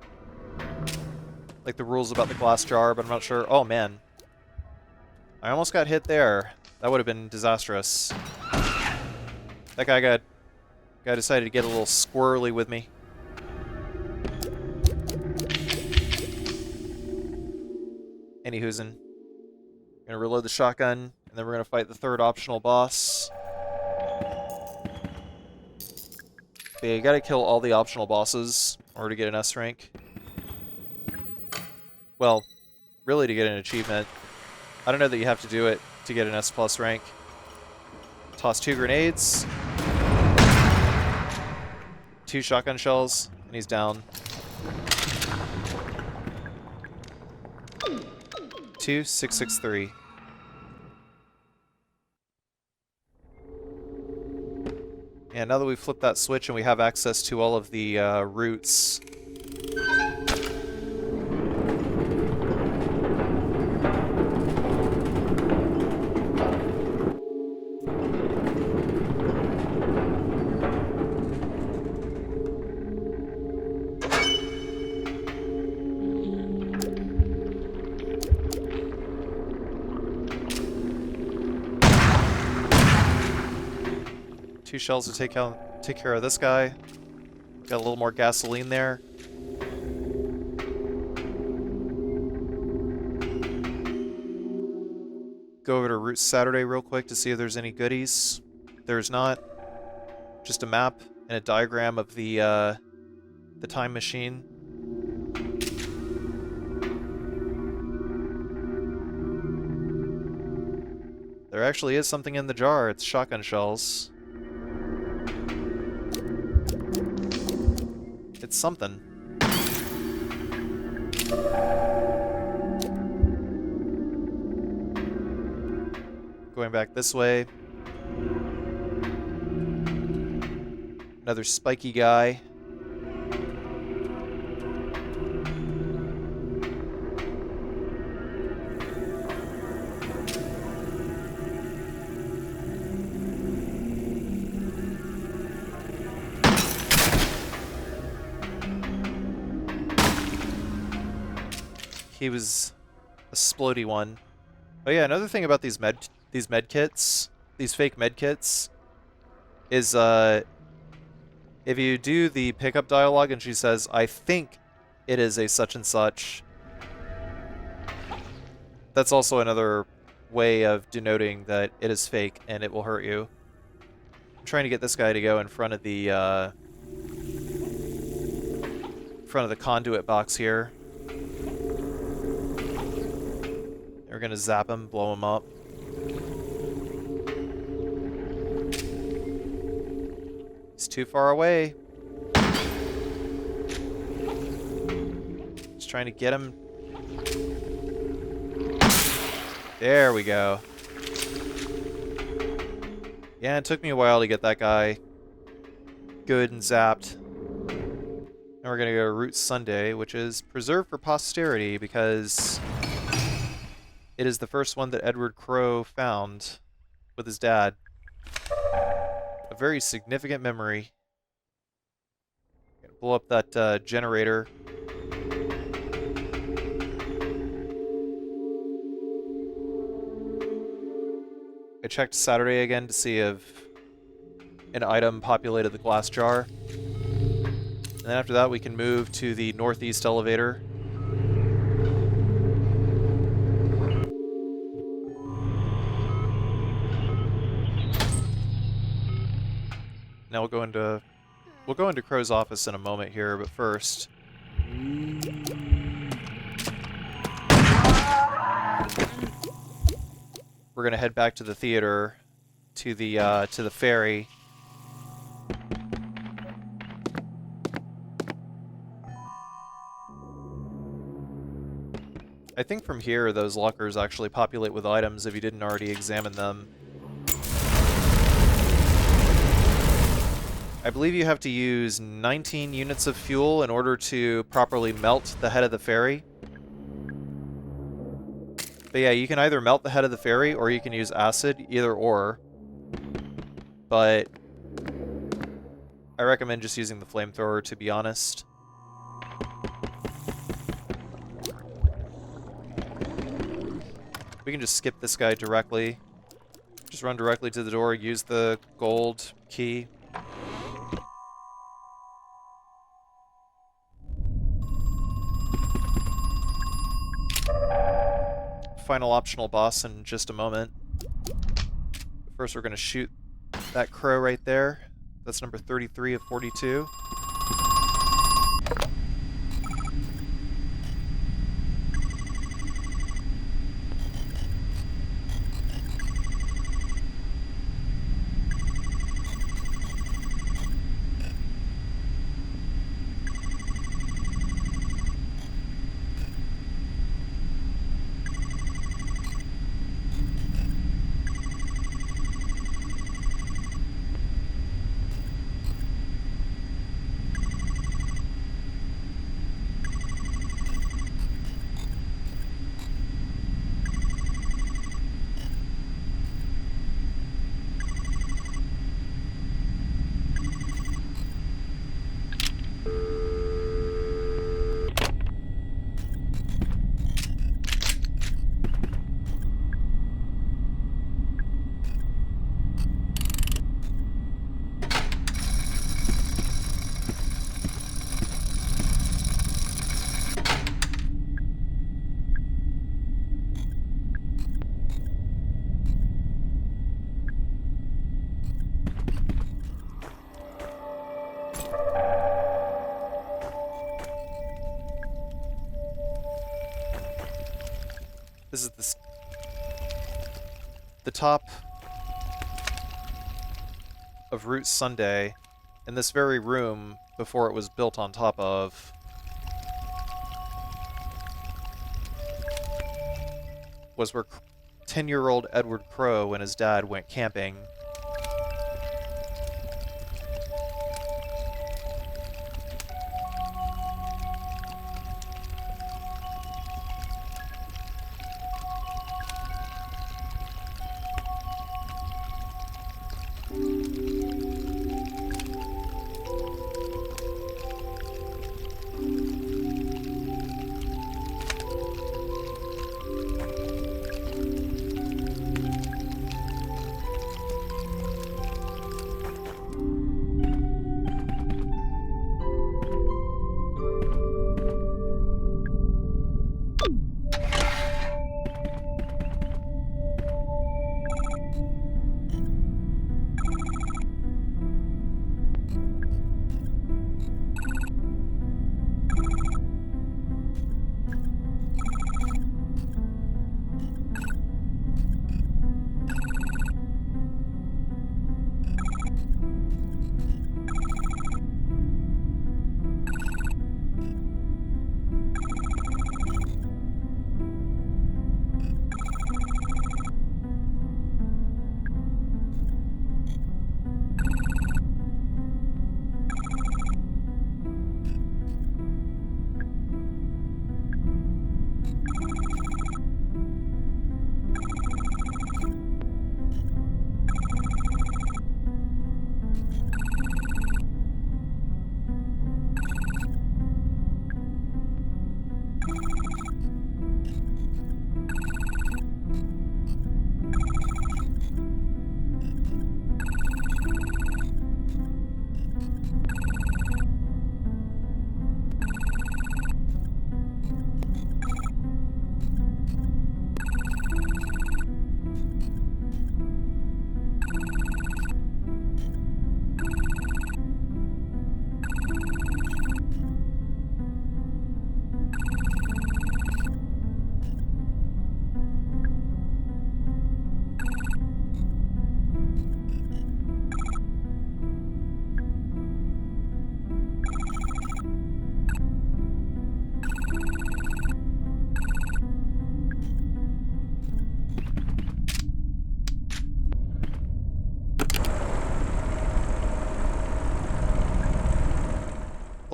Like the rules about the glass jar, but I'm not sure. Oh man. I almost got hit there. That would have been disastrous. That guy decided to get a little squirrely with me. Anywhoozin'. Gonna reload the shotgun, and then we're gonna fight the third optional boss. But yeah, you gotta kill all the optional bosses in order to get an S rank. Well, really to get an achievement. I don't know that you have to do it to get an S plus rank. Toss 2 grenades. 2 shotgun shells, and he's down. 2663. And now that we've flipped that switch and we have access to all of the routes, two shells to take care of this guy. Got a little more gasoline there. Go over to Route Saturday real quick to see if there's any goodies. There's not. Just a map and a diagram of the time machine. There actually is something in the jar. It's shotgun shells. It's something. Going back this way. Another spiky guy. He was a splody one. Oh yeah, another thing about these med kits, these fake med kits, is if you do the pickup dialogue and she says, "I think it is a such and such," that's also another way of denoting that it is fake and it will hurt you. I'm trying to get this guy to go in front of the conduit box here. We're gonna zap him, blow him up. He's too far away. Just trying to get him. There we go. Yeah, it took me a while to get that guy good and zapped. Now we're gonna go to Route Sunday, which is preserved for posterity because it is the first one that Edward Crowe found with his dad. A very significant memory. Gonna blow up that generator. I checked Saturday again to see if an item populated the glass jar. And then after that we can move to the northeast elevator. Now we'll go into Crow's office in a moment here, but first, we're gonna head back to the theater, to the ferry. I think from here, those lockers actually populate with items if you didn't already examine them. I believe you have to use 19 units of fuel in order to properly melt the head of the ferry. But yeah, you can either melt the head of the ferry or you can use acid, either or. But I recommend just using the flamethrower, to be honest. We can just skip this guy directly. Just run directly to the door, use the gold key. Final optional boss in just a moment. First, we're going to shoot that crow right there. That's number 33 of 42. This is the top of Route Sunday, in this very room before it was built on top of. Was where 10-year-old Edward Crow and his dad went camping.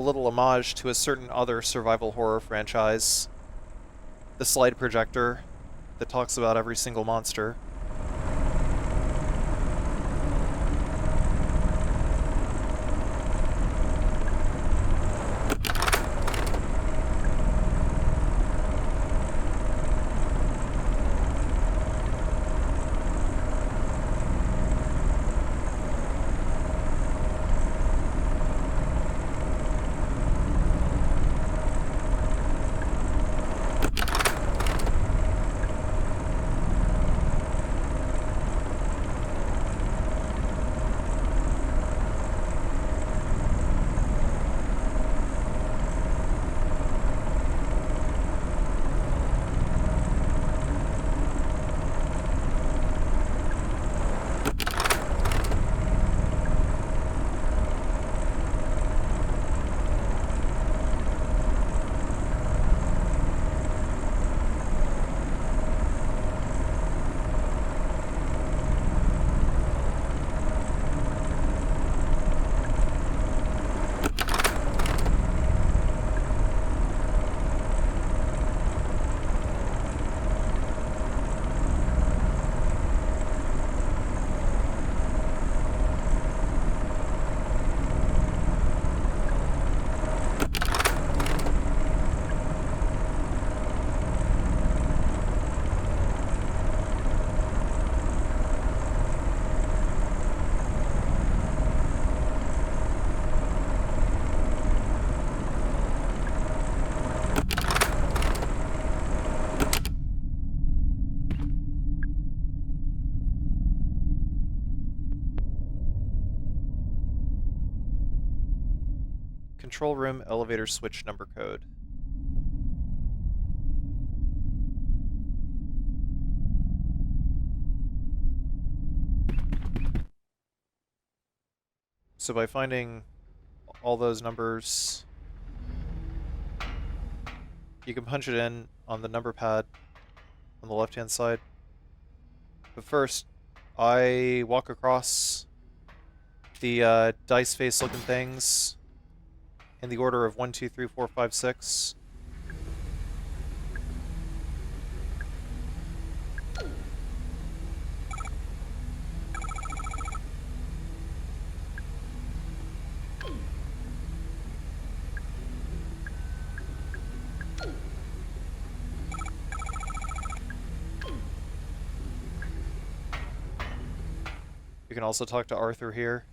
little homage to a certain other survival horror franchise, the slide projector that talks about every single monster. Control room elevator switch number code. So by finding all those numbers, you can punch it in on the number pad on the left-hand side. But first, I walk across the dice face looking things in the order of 1, 2, 3, 4, 5, 6. You can also talk to Arthur here.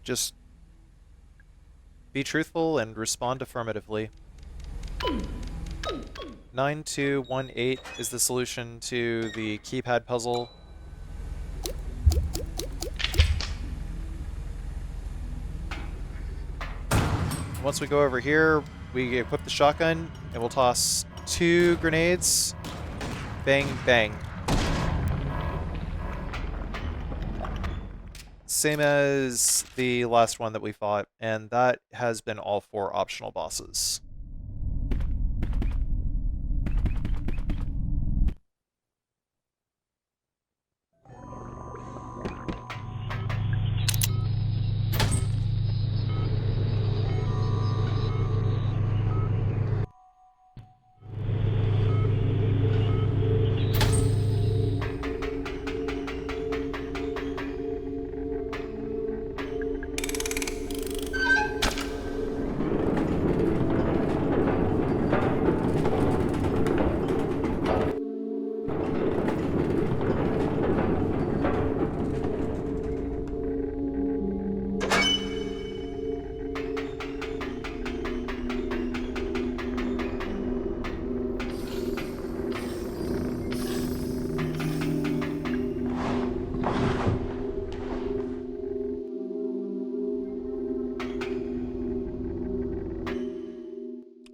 Just be truthful and respond affirmatively. 9218 is the solution to the keypad puzzle. Once we go over here, we equip the shotgun and we'll toss 2 grenades. Bang, bang. Same as the last one that we fought, and that has been all 4 optional bosses.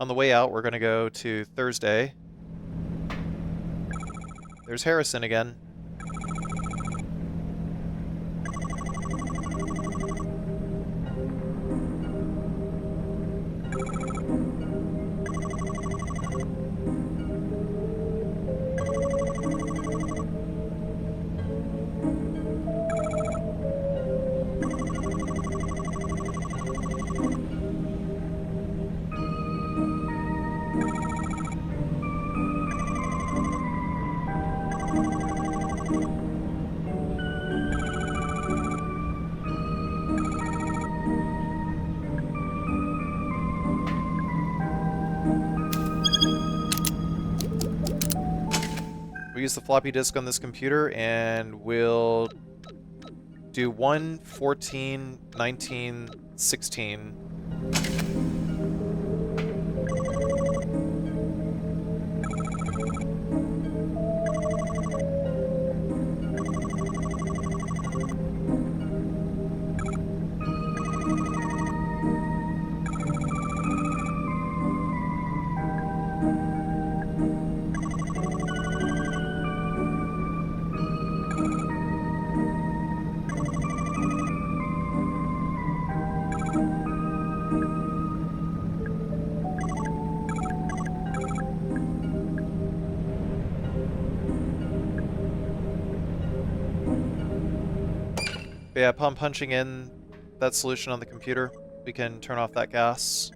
On the way out, we're going to go to Thursday. There's Harrison again. Use the floppy disk on this computer, and we'll do 1, 14, 19, 16. But yeah, upon punching in that solution on the computer, we can turn off that gas.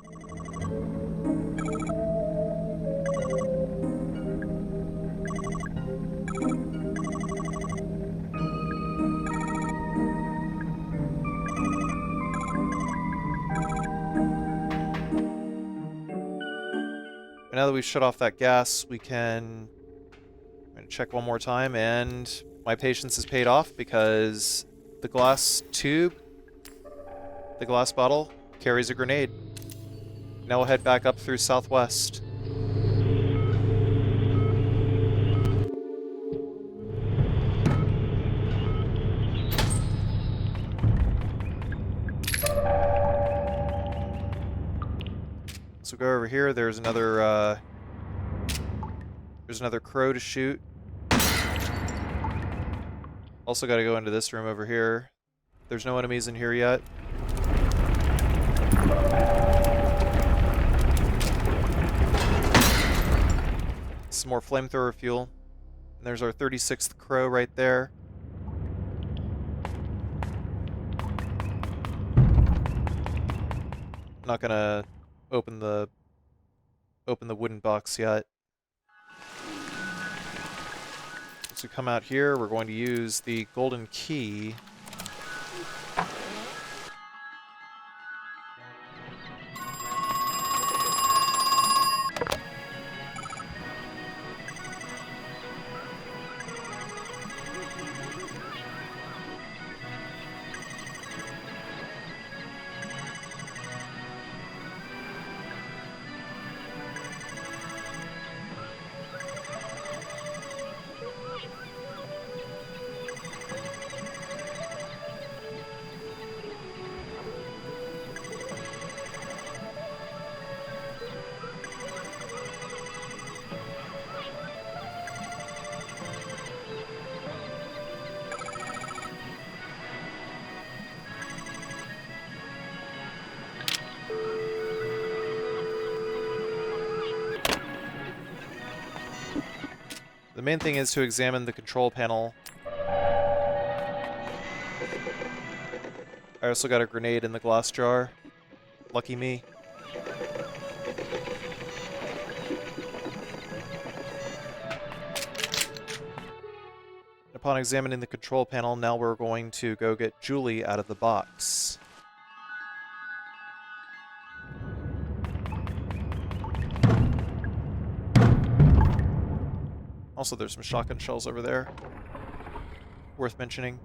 And now that we've shut off that gas, we can check one more time, and my patience is paid off because the glass tube, the glass bottle, carries a grenade. Now we'll head back up through Southwest. So go over here, there's another crow to shoot. Also got to go into this room over here. There's no enemies in here yet. Some more flamethrower fuel. And there's our 36th crow right there. Not gonna open the wooden box yet. So come out here, we're going to use the golden key. The main thing is to examine the control panel. I also got a grenade in the glass jar. Lucky me. Upon examining the control panel, now we're going to go get Julie out of the box. Also, there's some shotgun shells over there. Worth mentioning.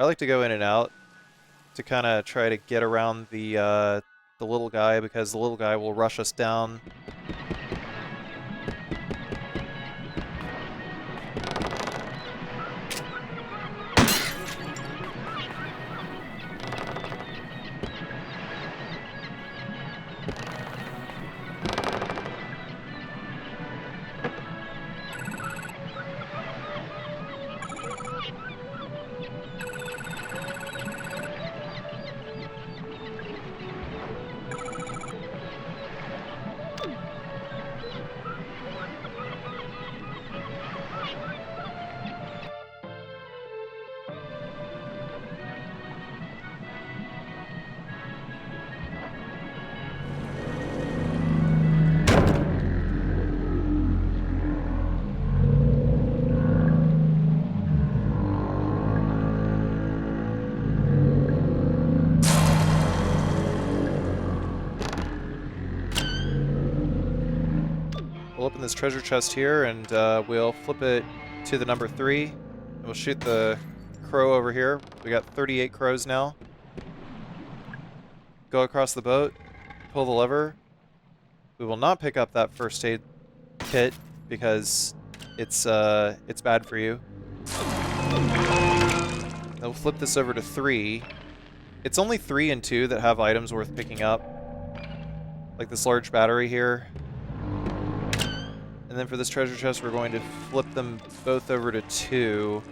I like to go in and out to kind of try to get around the little guy, because the little guy will rush us down. We'll open this treasure chest here, and we'll flip it to the number 3. And we'll shoot the crow over here. We got 38 crows now. Go across the boat, pull the lever. We will not pick up that first aid kit because it's bad for you. And we'll flip this over to 3. It's only 3 and 2 that have items worth picking up, like this large battery here. And then for this treasure chest, we're going to flip them both over to 2.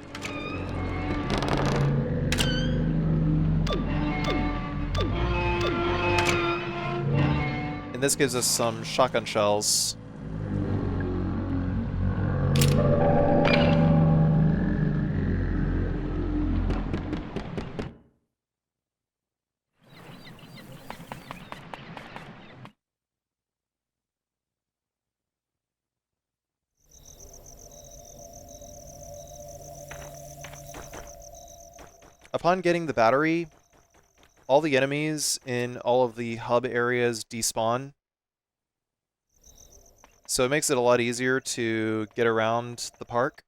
And this gives us some shotgun shells. Upon getting the battery, all the enemies in all of the hub areas despawn. So it makes it a lot easier to get around the park.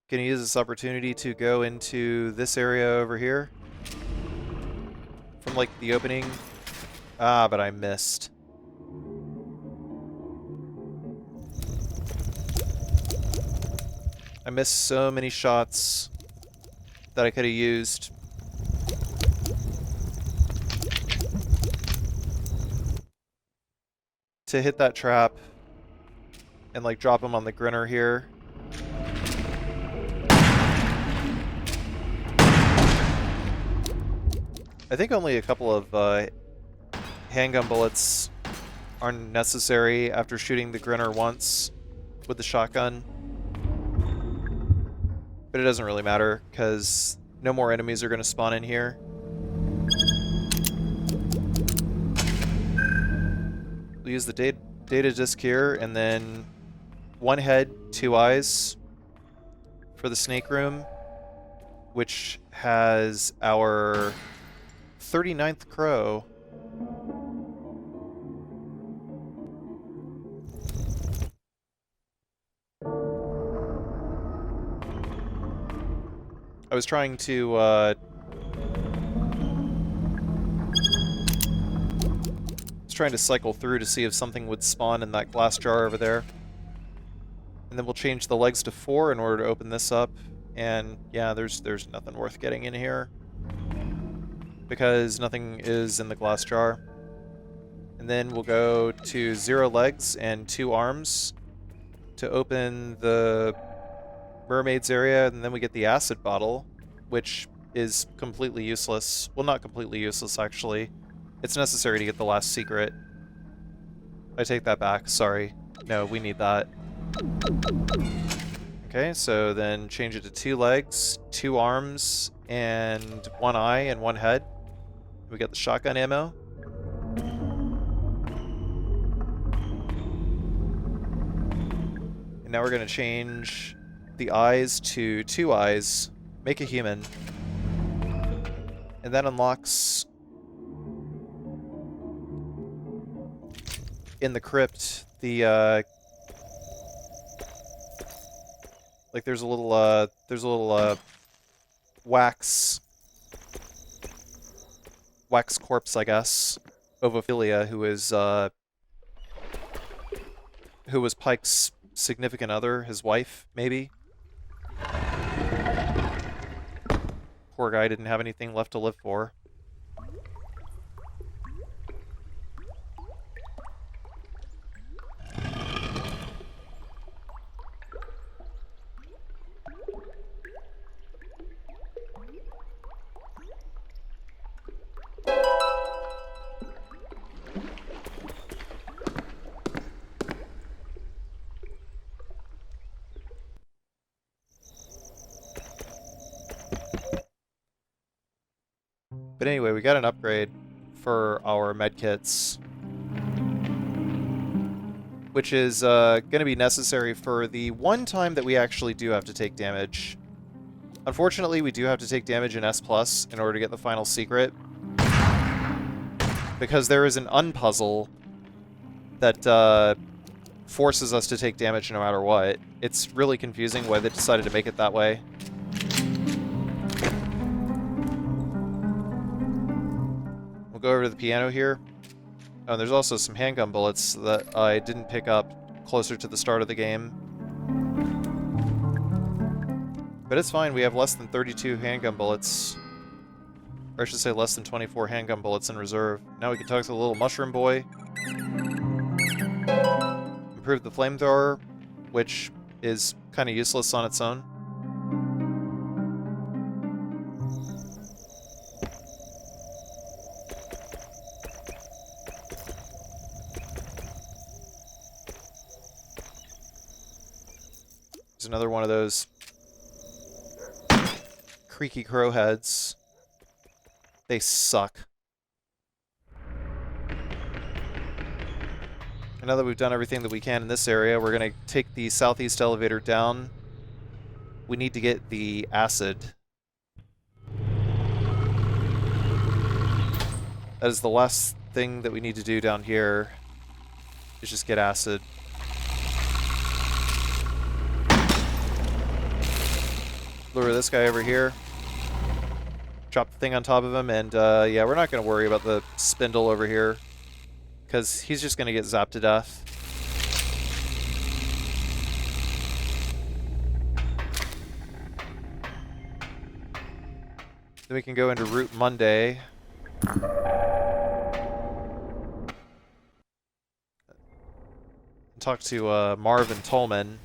Gonna use this opportunity to go into this area over here. From like the opening. Ah, but I missed. I missed so many shots that I could have used. To hit that trap and like drop him on the grinner here. I think only a couple of handgun bullets are necessary after shooting the grinner once with the shotgun. But it doesn't really matter, because no more enemies are going to spawn in here. We'll use the data disk here, and then 1 head, 2 eyes for the snake room, which has our 39th crow. I was trying to cycle through to see if something would spawn in that glass jar over there. And then we'll change the legs to 4 in order to open this up. And yeah, there's nothing worth getting in here, because nothing is in the glass jar. And then we'll go to 0 legs and 2 arms to open the mermaid's area, and then we get the acid bottle, which is completely useless. Well, not completely useless, actually. It's necessary to get the last secret. I take that back, sorry. No, we need that. Okay, so then change it to 2 legs, 2 arms, and 1 eye and 1 head. We get the shotgun ammo. And now we're going to change the eyes to 2 eyes, make a human, and that unlocks in the crypt the Like there's a little wax corpse, I guess, of Ophelia, who was Pike's significant other, his wife, maybe. Poor guy didn't have anything left to live for. But anyway, we got an upgrade for our medkits, which is going to be necessary for the one time that we actually do have to take damage. Unfortunately, we do have to take damage in S+ in order to get the final secret, because there is an unpuzzle that forces us to take damage no matter what. It's really confusing why they decided to make it that way. We'll go over to the piano here. Oh, there's also some handgun bullets that I didn't pick up closer to the start of the game. But it's fine, we have less than 32 handgun bullets. Or I should say less than 24 handgun bullets in reserve. Now we can talk to the little mushroom boy. Improve the flamethrower, which is kind of useless on its own. There's another one of those creaky crow heads. They suck. And now that we've done everything that we can in this area, we're going to take the southeast elevator down. We need to get the acid. That is the last thing that we need to do down here, is just get acid. Lure this guy over here. Drop the thing on top of him, and yeah, we're not going to worry about the spindle over here, because he's just going to get zapped to death. Then we can go into Route Monday. And talk to Marvin Tolman.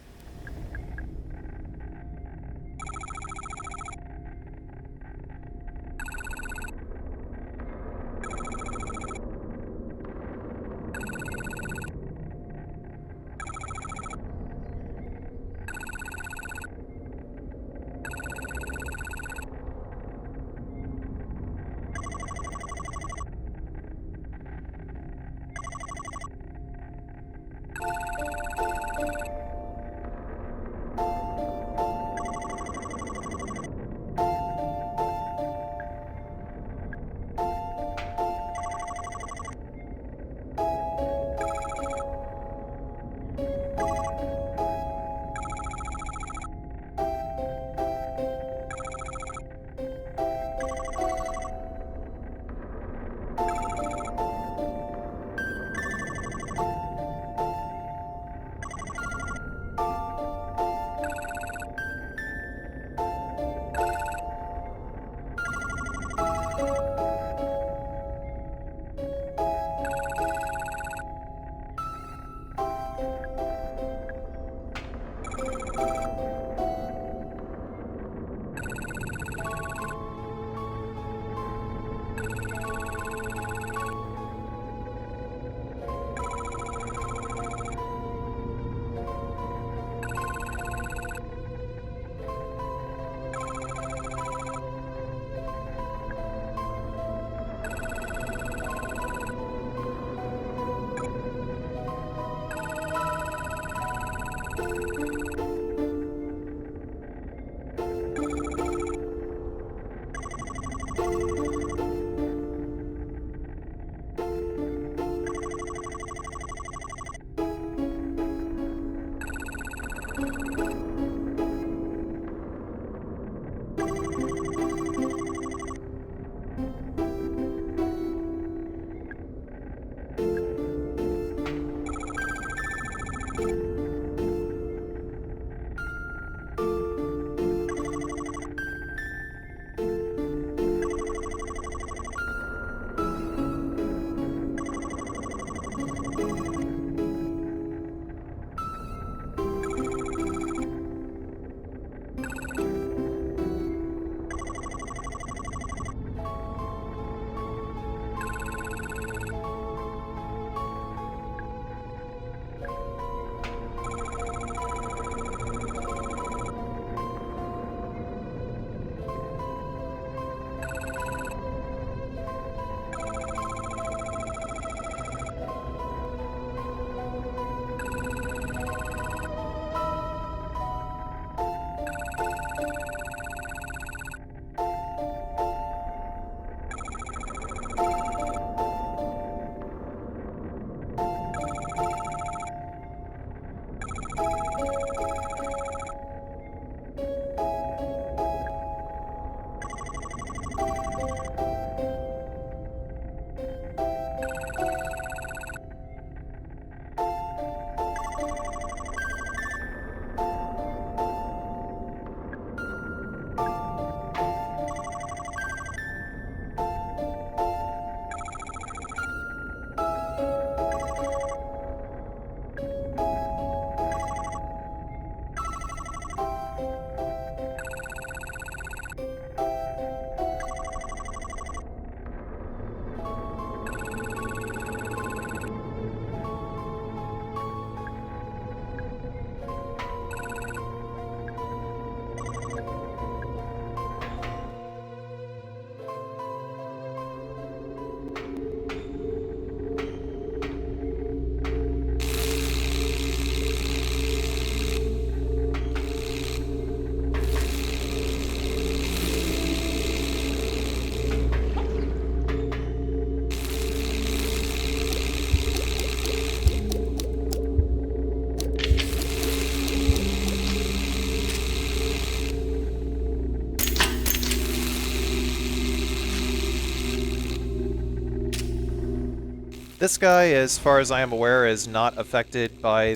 This guy, as far as I am aware, is not affected by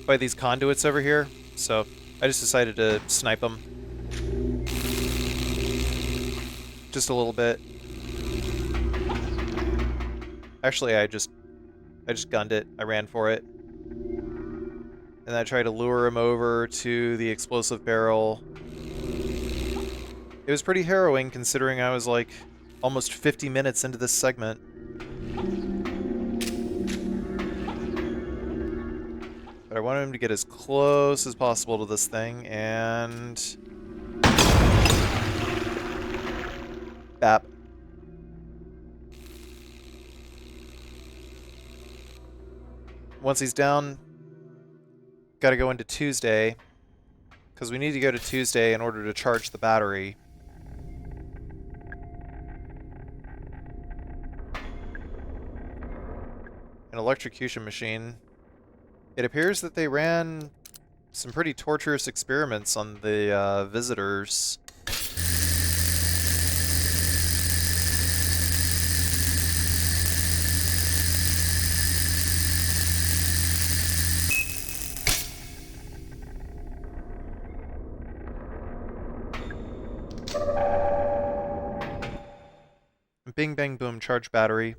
by these conduits over here, so I just decided to snipe him. Just a little bit. Actually, I just gunned it. I ran for it. And I tried to lure him over to the explosive barrel. It was pretty harrowing considering I was like almost 50 minutes into this segment. But I wanted him to get as close as possible to this thing, and... Bap. Once he's down, gotta go into Tuesday, because we need to go to Tuesday in order to charge the battery. An electrocution machine. It appears that they ran some pretty torturous experiments on the visitors. Bing, bang, boom, charge battery.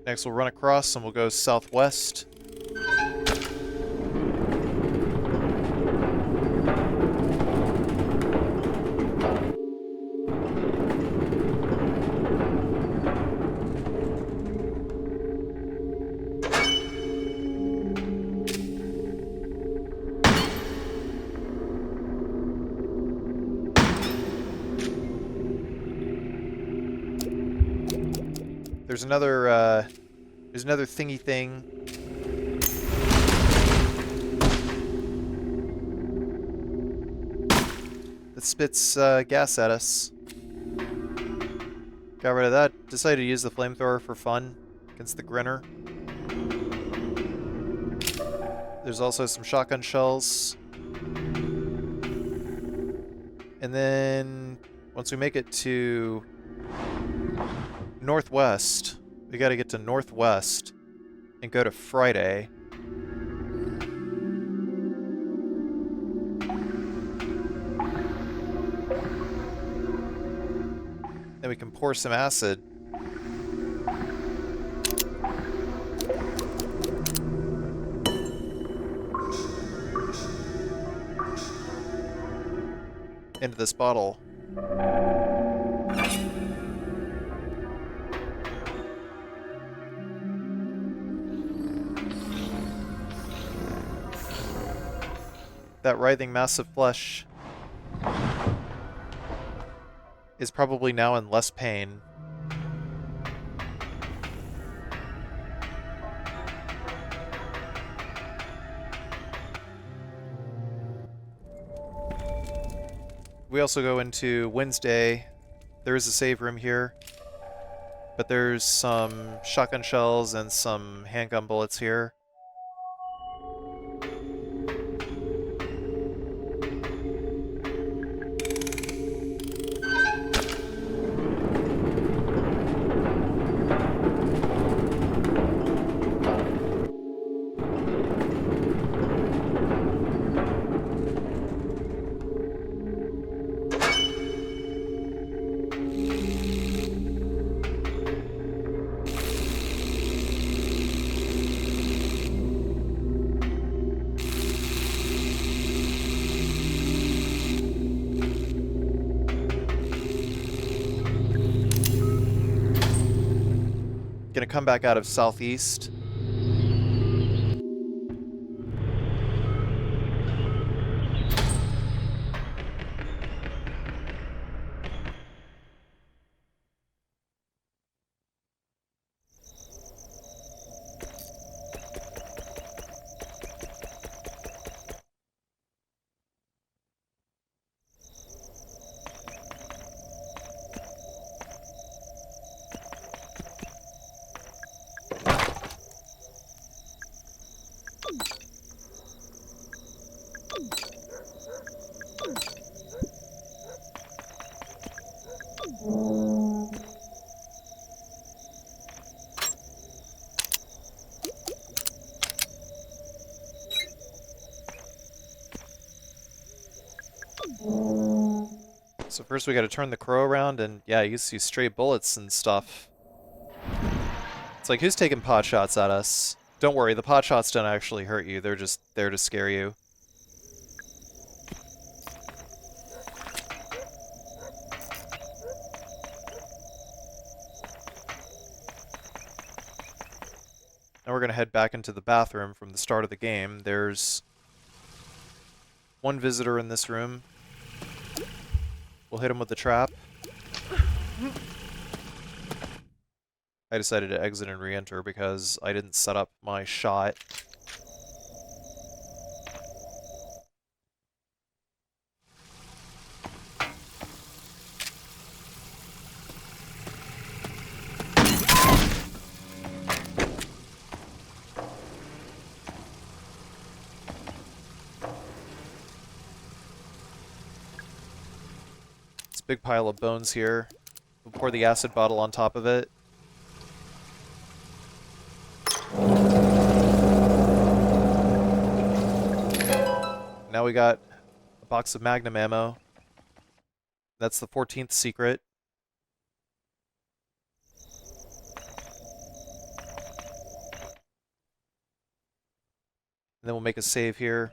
Next we'll run across and we'll go southwest. There's another thingy thing. That spits gas at us. Got rid of that. Decided to use the flamethrower for fun against the grinner. There's also some shotgun shells. And then once we make it to northwest. We gotta get to northwest and go to Friday. Then we can pour some acid. Into this bottle. That writhing mass of flesh is probably now in less pain. We also go into Wednesday. There is a save room here, but there's some shotgun shells and some handgun bullets here. Gonna come back out of southeast. So first we gotta turn the crow around and yeah, you see stray bullets and stuff. It's like, who's taking pot shots at us? Don't worry, the pot shots don't actually hurt you, they're just there to scare you. Now we're gonna head back into the bathroom from the start of the game. There's one visitor in this room. We'll hit him with the trap. I decided to exit and re-enter because I didn't set up my shot. Big pile of bones here. We'll pour the acid bottle on top of it. Now we got a box of Magnum ammo. That's the 14th secret. And then we'll make a save here.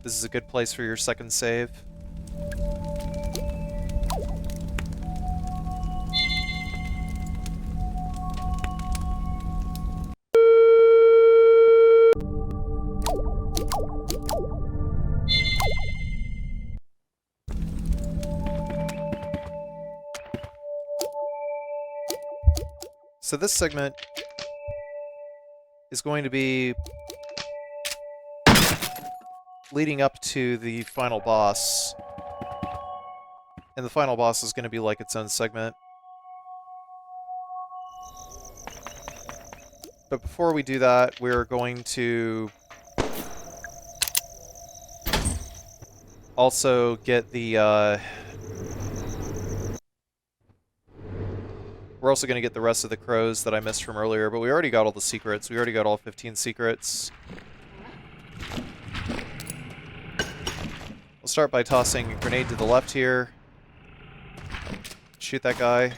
This is a good place for your second save. So this segment is going to be leading up to the final boss. And the final boss is going to be like its own segment. But before we do that, we're going to also get the, we're also going to get the rest of the crows that I missed from earlier, but we already got all the secrets. We already got all 15 secrets. We'll start by tossing a grenade to the left here. Shoot that guy.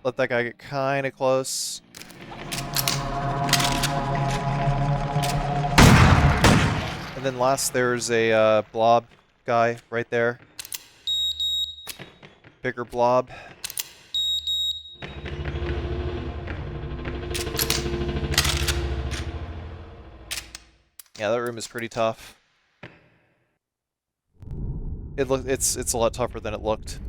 Let that guy get kind of close. And then last, there's a blob guy right there. Bigger blob. Yeah, that room is pretty tough. It's a lot tougher than it looked.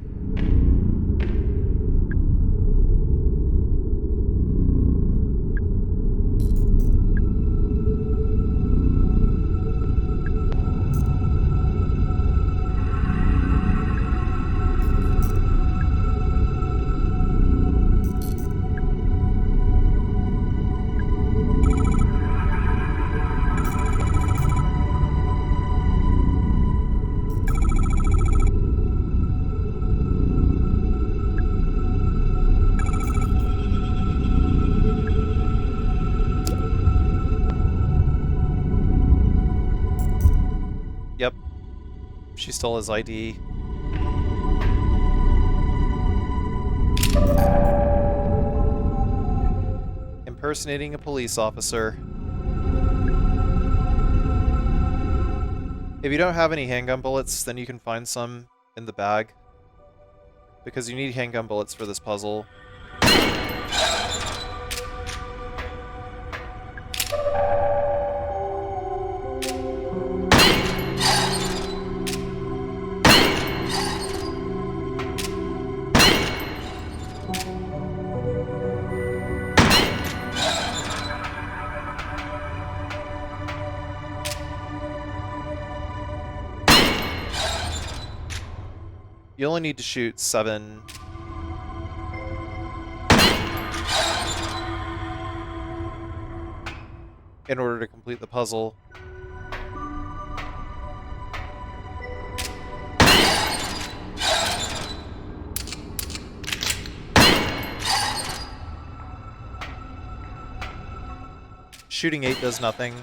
Yep. She stole his ID. Impersonating a police officer. If you don't have any handgun bullets, then you can find some in the bag. Because you need handgun bullets for this puzzle. You only need to shoot 7. In order to complete the puzzle. Shooting 8 does nothing.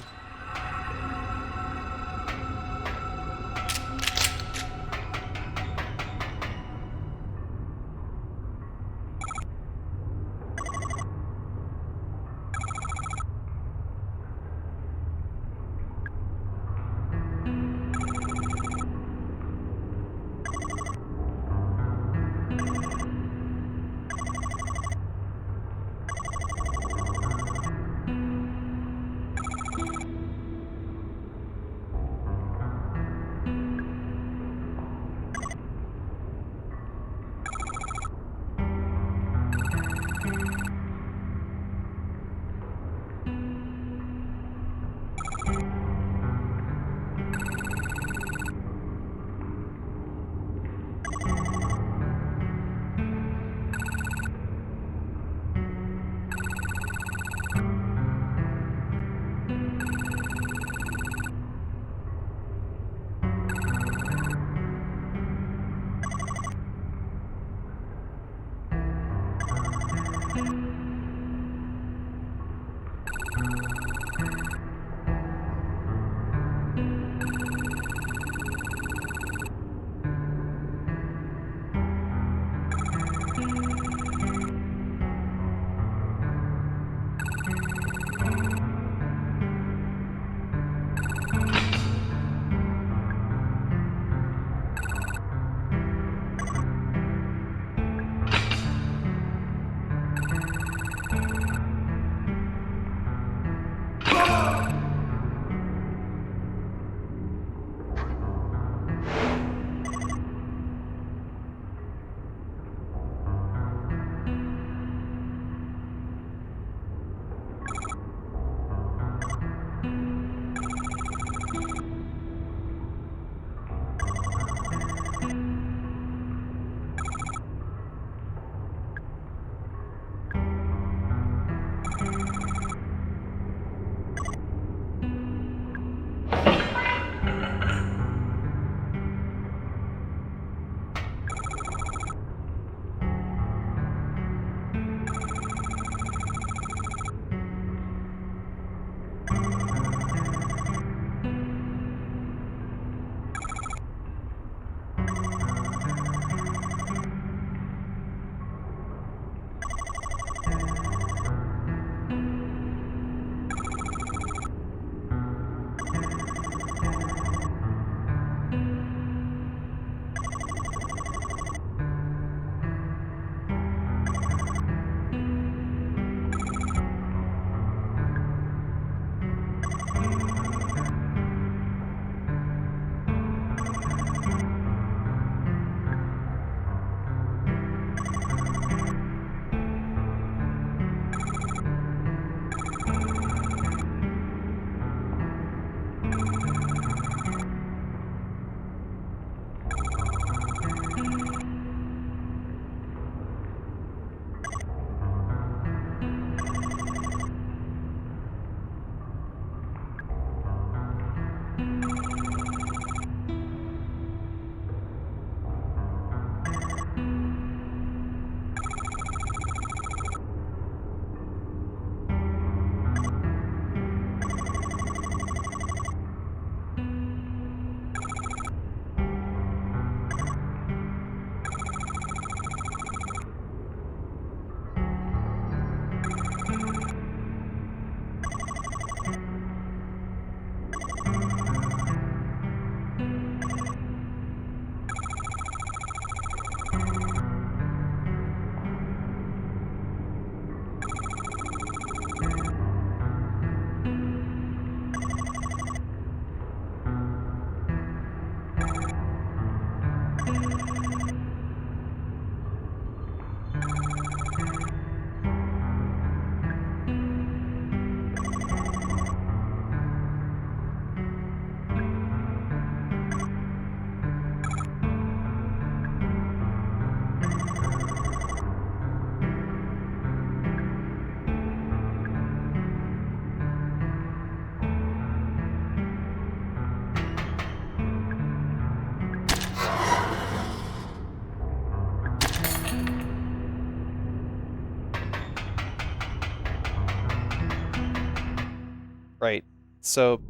Right. So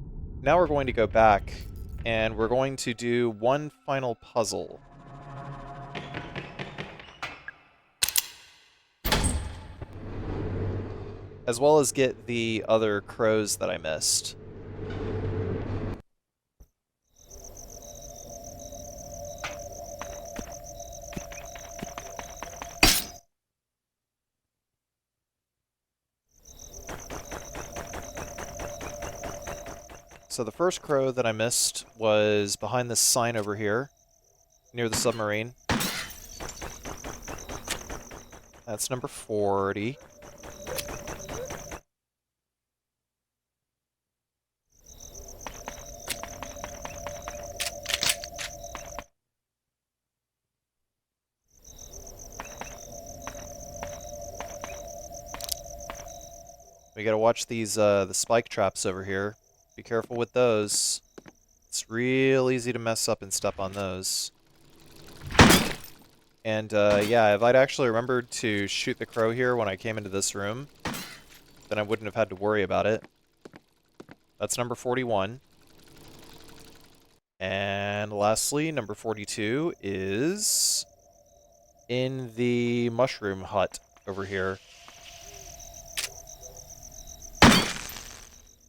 now we're going to go back, and we're going to do one final puzzle. As well as get the other crows that I missed. So the first crow that I missed was behind this sign over here, near the submarine. That's number 40. We gotta watch these, the spike traps over here. Be careful with those. It's real easy to mess up and step on those. And, yeah, if I'd actually remembered to shoot the crow here when I came into this room, then I wouldn't have had to worry about it. That's number 41. And lastly, number 42 is in the mushroom hut over here.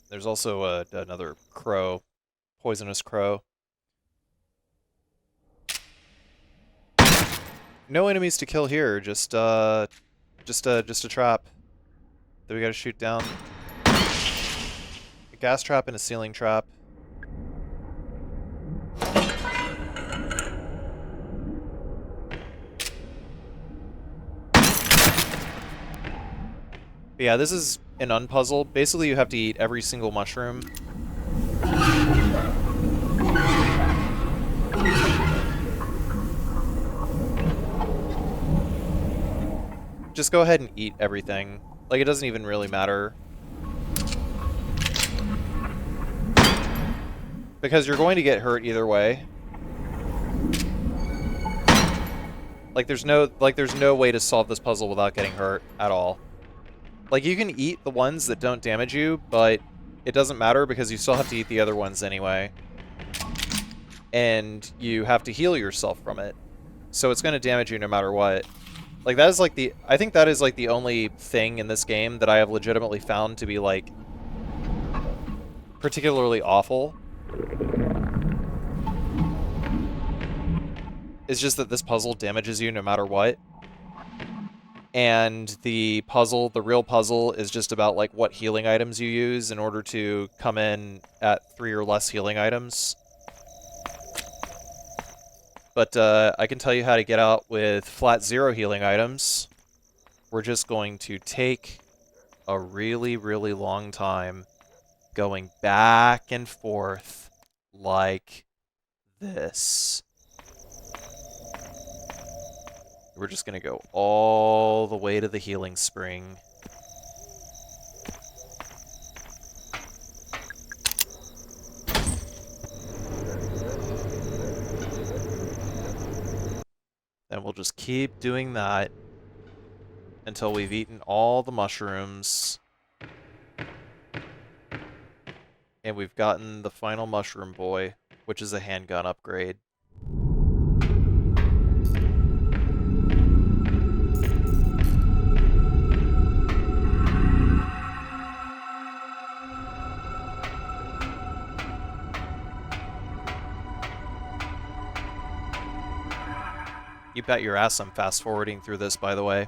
There's also another crow, poisonous crow. No enemies to kill here, just a trap that we gotta shoot down. A gas trap and a ceiling trap. But yeah, this is an unpuzzle. Basically, you have to eat every single mushroom. Just go ahead and eat everything. Like, it doesn't even really matter. Because you're going to get hurt either way. There's no way to solve this puzzle without getting hurt at all. Like, you can eat the ones that don't damage you, but it doesn't matter because you still have to eat the other ones anyway. And you have to heal yourself from it. So it's going to damage you no matter what. Like, that is, I think that is, the only thing in this game that I have legitimately found to be, particularly awful. It's just that this puzzle damages you no matter what. And the real puzzle, is just about, what healing items you use in order to come in at 3 or less healing items. But, I can tell you how to get out with flat 0 healing items. We're just going to take a really, really long time going back and forth like this. We're just going to go all the way to the healing spring. And we'll just keep doing that until we've eaten all the mushrooms. And we've gotten the final mushroom boy, which is a handgun upgrade. You bet your ass I'm fast-forwarding through this, by the way.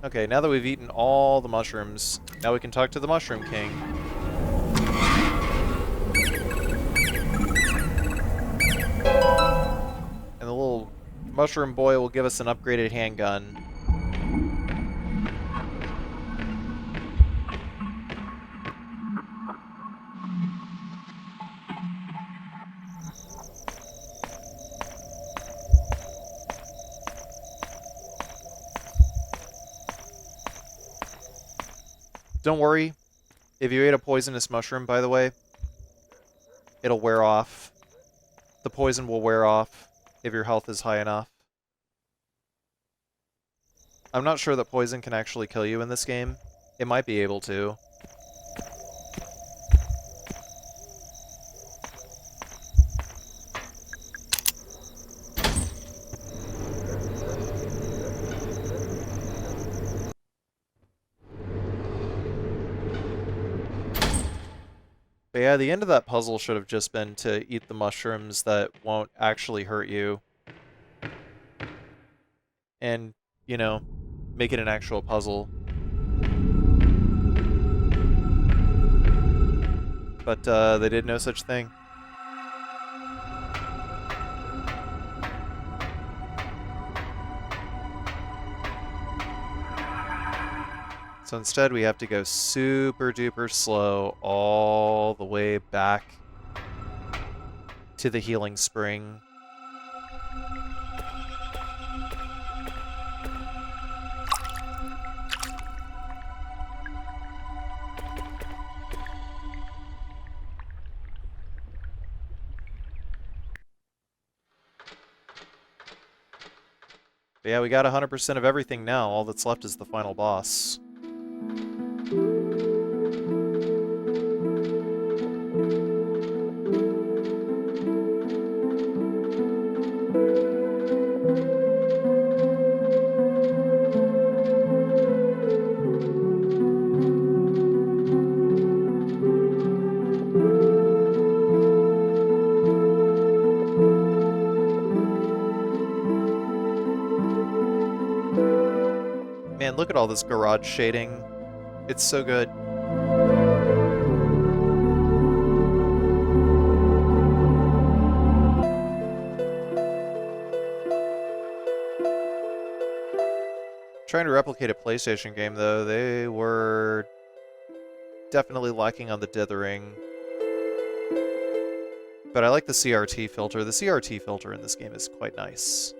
Okay, now that we've eaten all the mushrooms, now we can talk to the Mushroom King. And the little mushroom boy will give us an upgraded handgun. Don't worry, if you ate a poisonous mushroom, by the way, it'll wear off. The poison will wear off if your health is high enough. I'm not sure that poison can actually kill you in this game. It might be able to. But yeah, the end of that puzzle should have just been to eat the mushrooms that won't actually hurt you. And, you know, make it an actual puzzle. But they did no such thing. So instead we have to go super duper slow all the way back to the healing spring. But yeah, we got 100% of everything now. All that's left is the final boss. Man, look at all this garage shading. It's so good. Trying to replicate a PlayStation game, though, they were definitely lacking on the dithering. But I like the CRT filter. The CRT filter in this game is quite nice.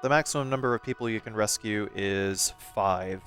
The maximum number of people you can rescue is 5.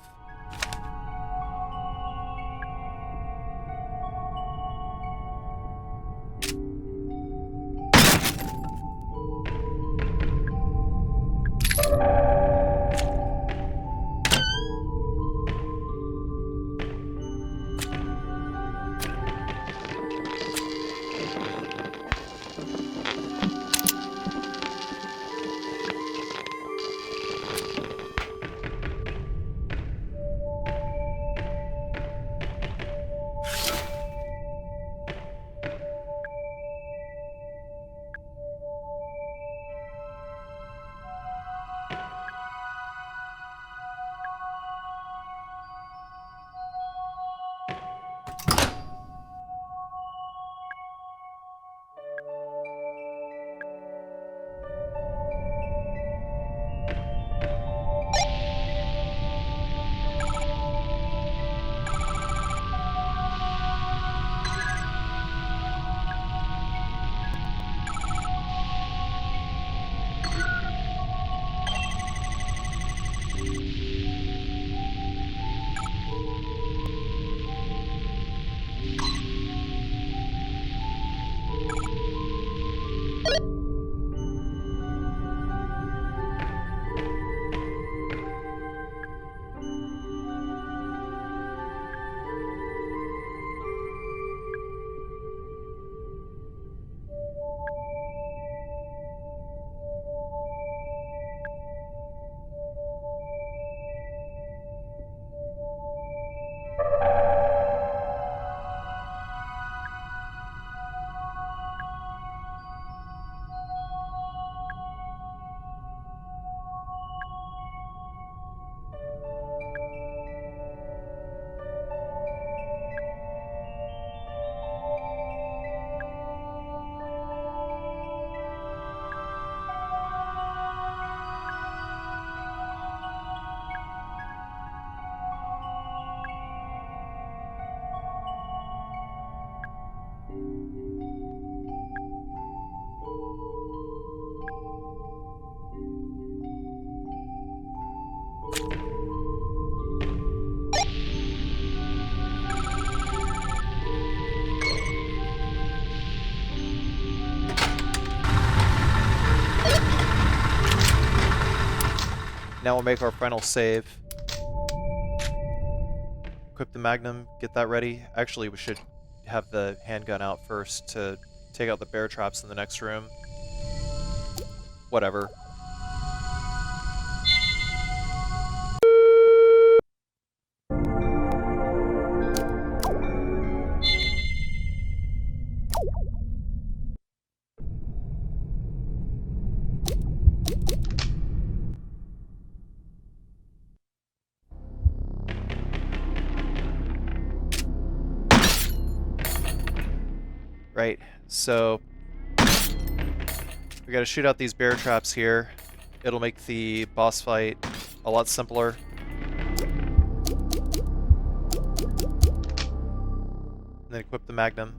Now we'll make our final save. Equip the Magnum, get that ready. Actually, we should have the handgun out first to take out the bear traps in the next room. Whatever. Right, so we gotta shoot out these bear traps here. It'll make the boss fight a lot simpler. And then equip the Magnum.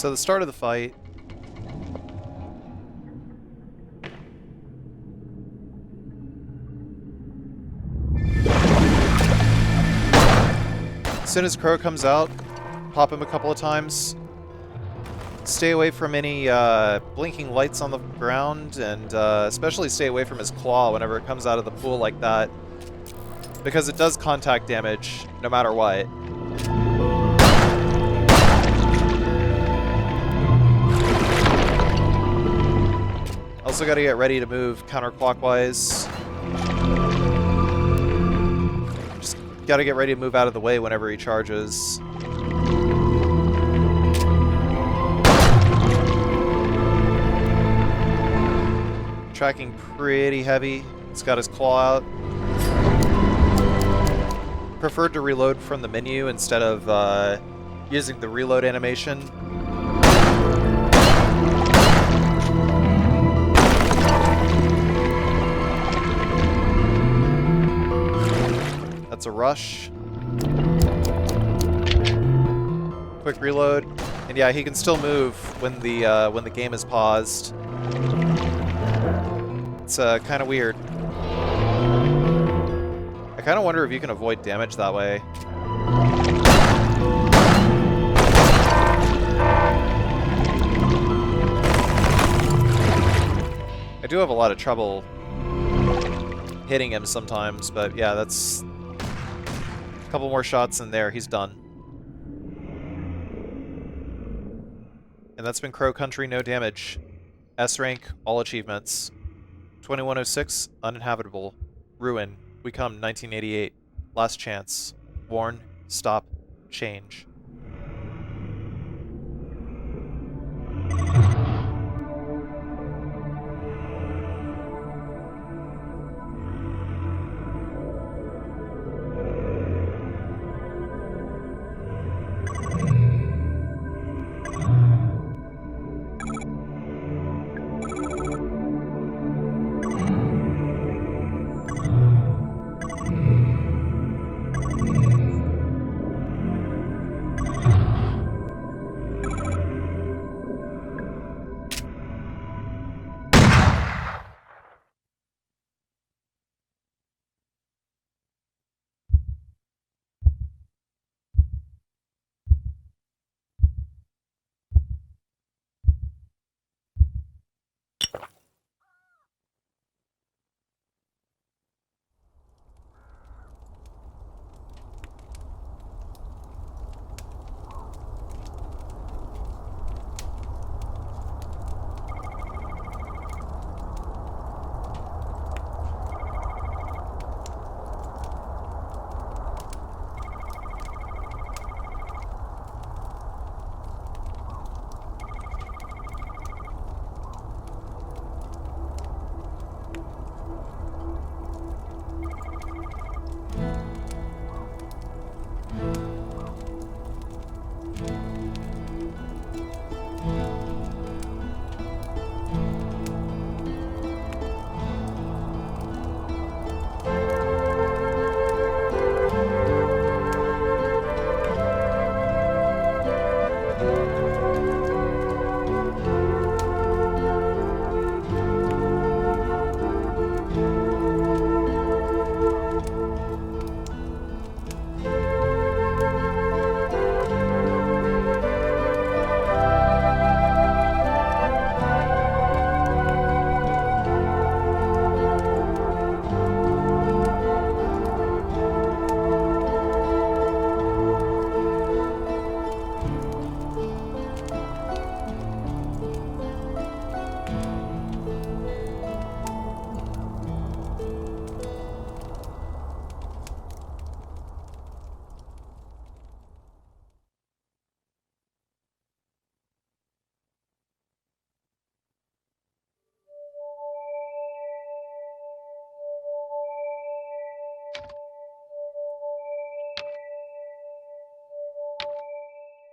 So the start of the fight. As soon as Crow comes out, pop him a couple of times. Stay away from any blinking lights on the ground, and especially stay away from his claw whenever it comes out of the pool like that, because it does contact damage no matter what. Also got to get ready to move counterclockwise. Just got to get ready to move out of the way whenever he charges. Tracking pretty heavy. He's got his claw out. Preferred to reload from the menu instead of using the reload animation. That's a rush. Quick reload. And yeah, he can still move when the game is paused. It's kind of weird. I kind of wonder if you can avoid damage that way. I do have a lot of trouble hitting him sometimes, but yeah, that's a couple more shots in there, he's done. And that's been Crow Country, no damage. S rank, all achievements. 2106, uninhabitable. Ruin, we come 1988. Last chance. Warn, stop, change.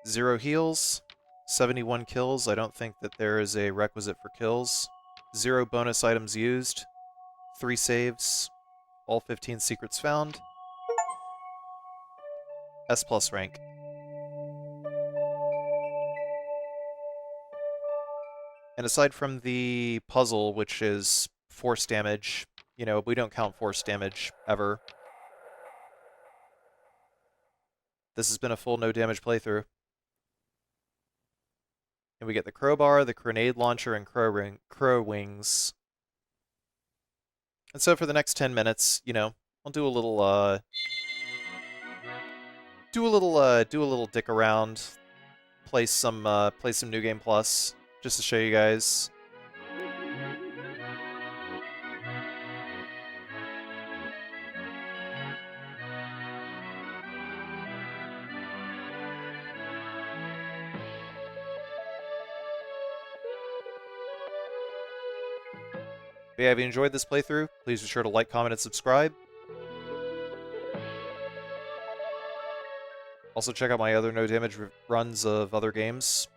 Zero heals, 71 kills. I don't think that there is a requisite for kills. Zero bonus items used. 3 saves. All 15 secrets found. S+ rank. And aside from the puzzle, which is force damage, you know, we don't count force damage ever. This has been a full no damage playthrough. And we get the crowbar, the grenade launcher, and crow wings. And so for the next 10 minutes, you know, I'll do a little dick around, play some New Game Plus, just to show you guys. But yeah, if you enjoyed this playthrough, please be sure to like, comment, and subscribe. Also check out my other no damage runs of other games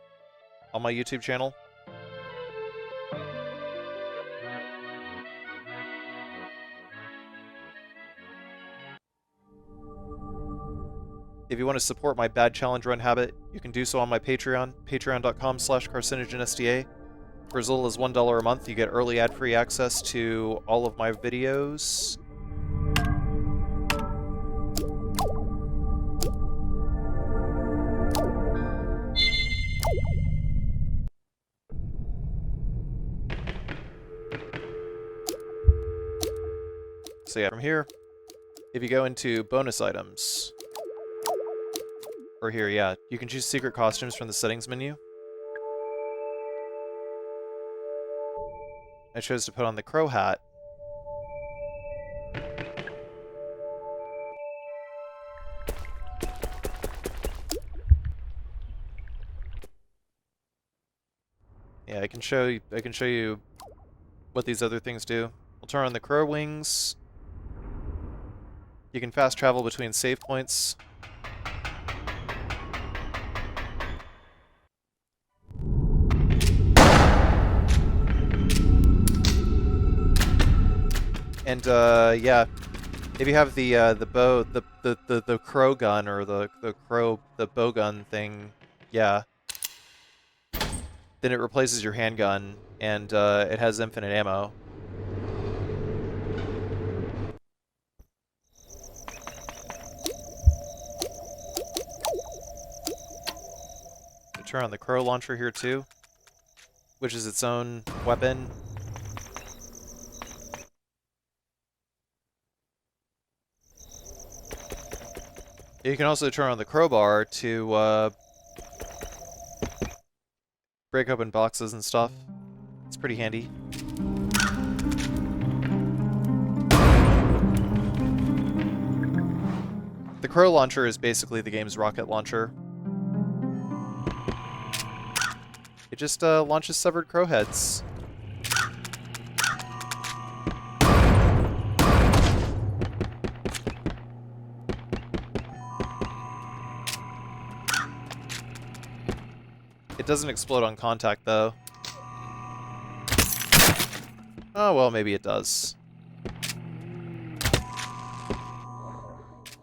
on my YouTube channel. If you want to support my bad challenge run habit, you can do so on my Patreon, patreon.com/CarcinogenSDA. For as little as $1 a month, you get early ad-free access to all of my videos. So yeah, from here, if you go into bonus items, or here, yeah, you can choose secret costumes from the settings menu. I chose to put on the crow hat. Yeah, I can show you what these other things do. We'll turn on the crow wings. You can fast travel between save points. And yeah, if you have the bow, the crow gun, or the bow gun thing, yeah, then it replaces your handgun, and it has infinite ammo. Turn on the crow launcher here too, which is its own weapon. You can also turn on the crowbar to break open boxes and stuff. It's pretty handy. The crow launcher is basically the game's rocket launcher. It just launches severed crow heads. It doesn't explode on contact, though. Oh, well, maybe it does.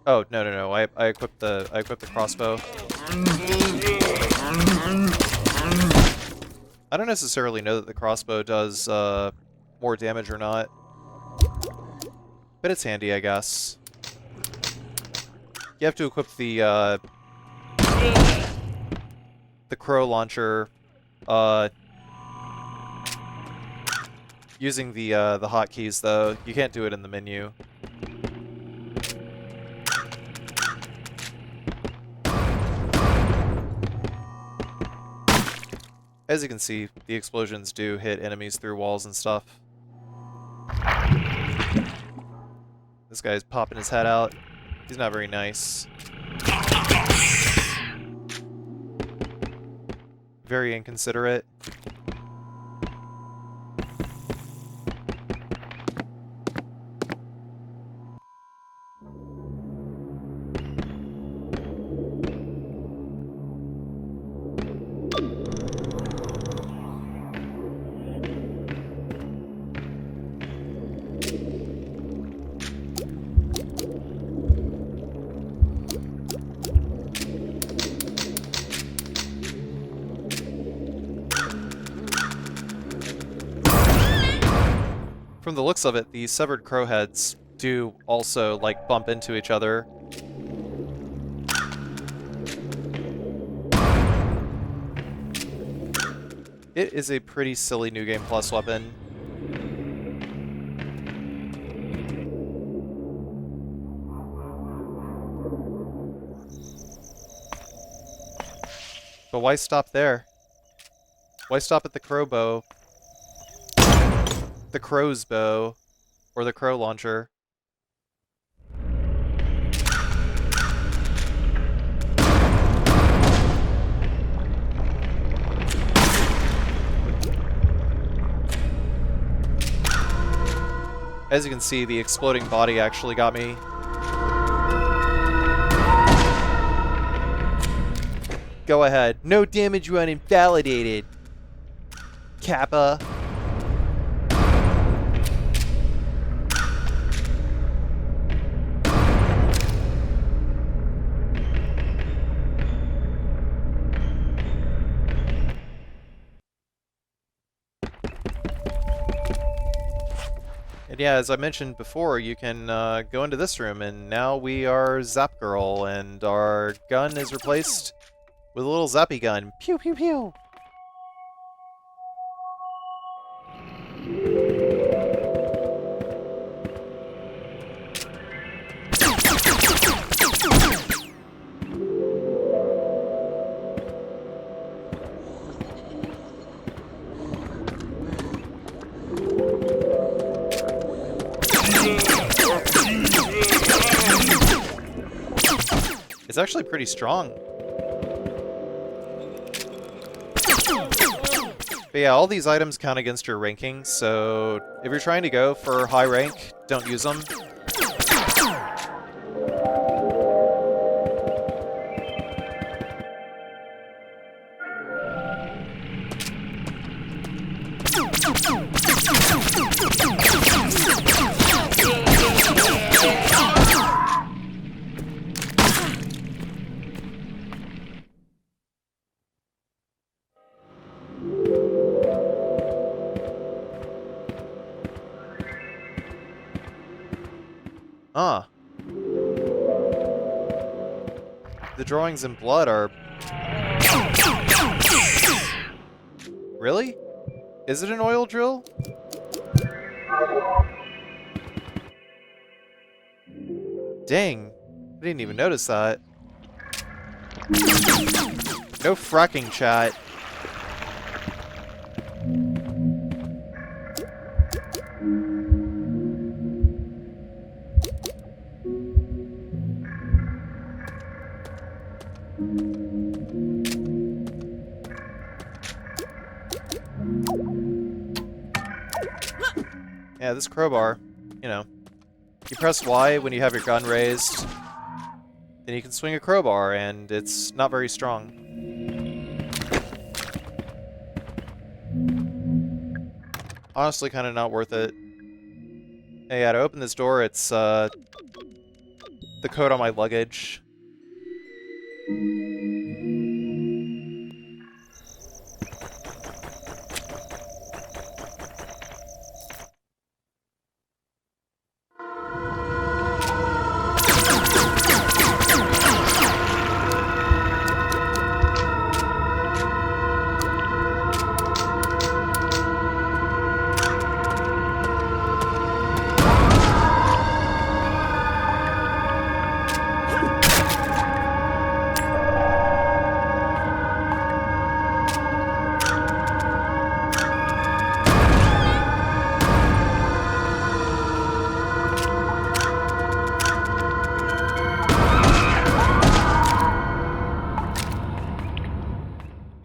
Oh, no. I equipped the crossbow. I don't necessarily know that the crossbow does more damage or not. But it's handy, I guess. You have to equip the crow launcher using the hotkeys, though. You can't do it in the menu. As you can see, the explosions do hit enemies through walls and stuff. This guy's popping his head out. He's not very nice. Very inconsiderate. From the looks of it, the severed crow heads do also, like, bump into each other. It is a pretty silly New Game Plus weapon. But why stop there? Why stop at the crow bow? The crow's bow. Or the crow launcher. As you can see, the exploding body actually got me. Go ahead. No damage run invalidated. Kappa. And yeah, as I mentioned before, you can go into this room, and now we are Zap Girl, and our gun is replaced with a little zappy gun. Pew pew pew! It's actually pretty strong. But yeah, all these items count against your ranking, so if you're trying to go for high rank, don't use them. Ah. The drawings in blood are... Really? Is it an oil drill? Dang. I didn't even notice that. No fracking, chat. Yeah, this crowbar, you know, you press Y when you have your gun raised, then you can swing a crowbar, and it's not very strong. Honestly, kind of not worth it. Hey, yeah, to open this door, it's the code on my luggage.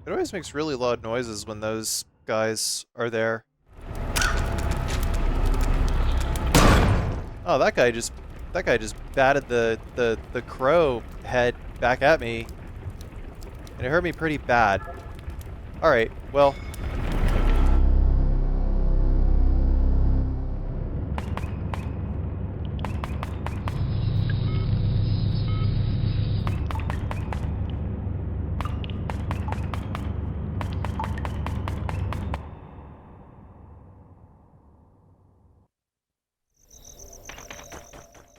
It always makes really loud noises when those guys are there. Oh, that guy just batted the crow head back at me. And it hurt me pretty bad. Alright, well.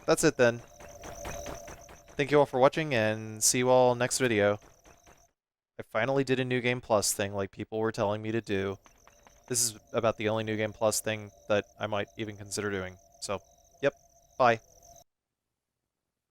that's it then. Thank you all for watching, and see you all next video. I finally did a New Game Plus thing like people were telling me to do. This is about the only New Game Plus thing that I might even consider doing. So, yep, bye.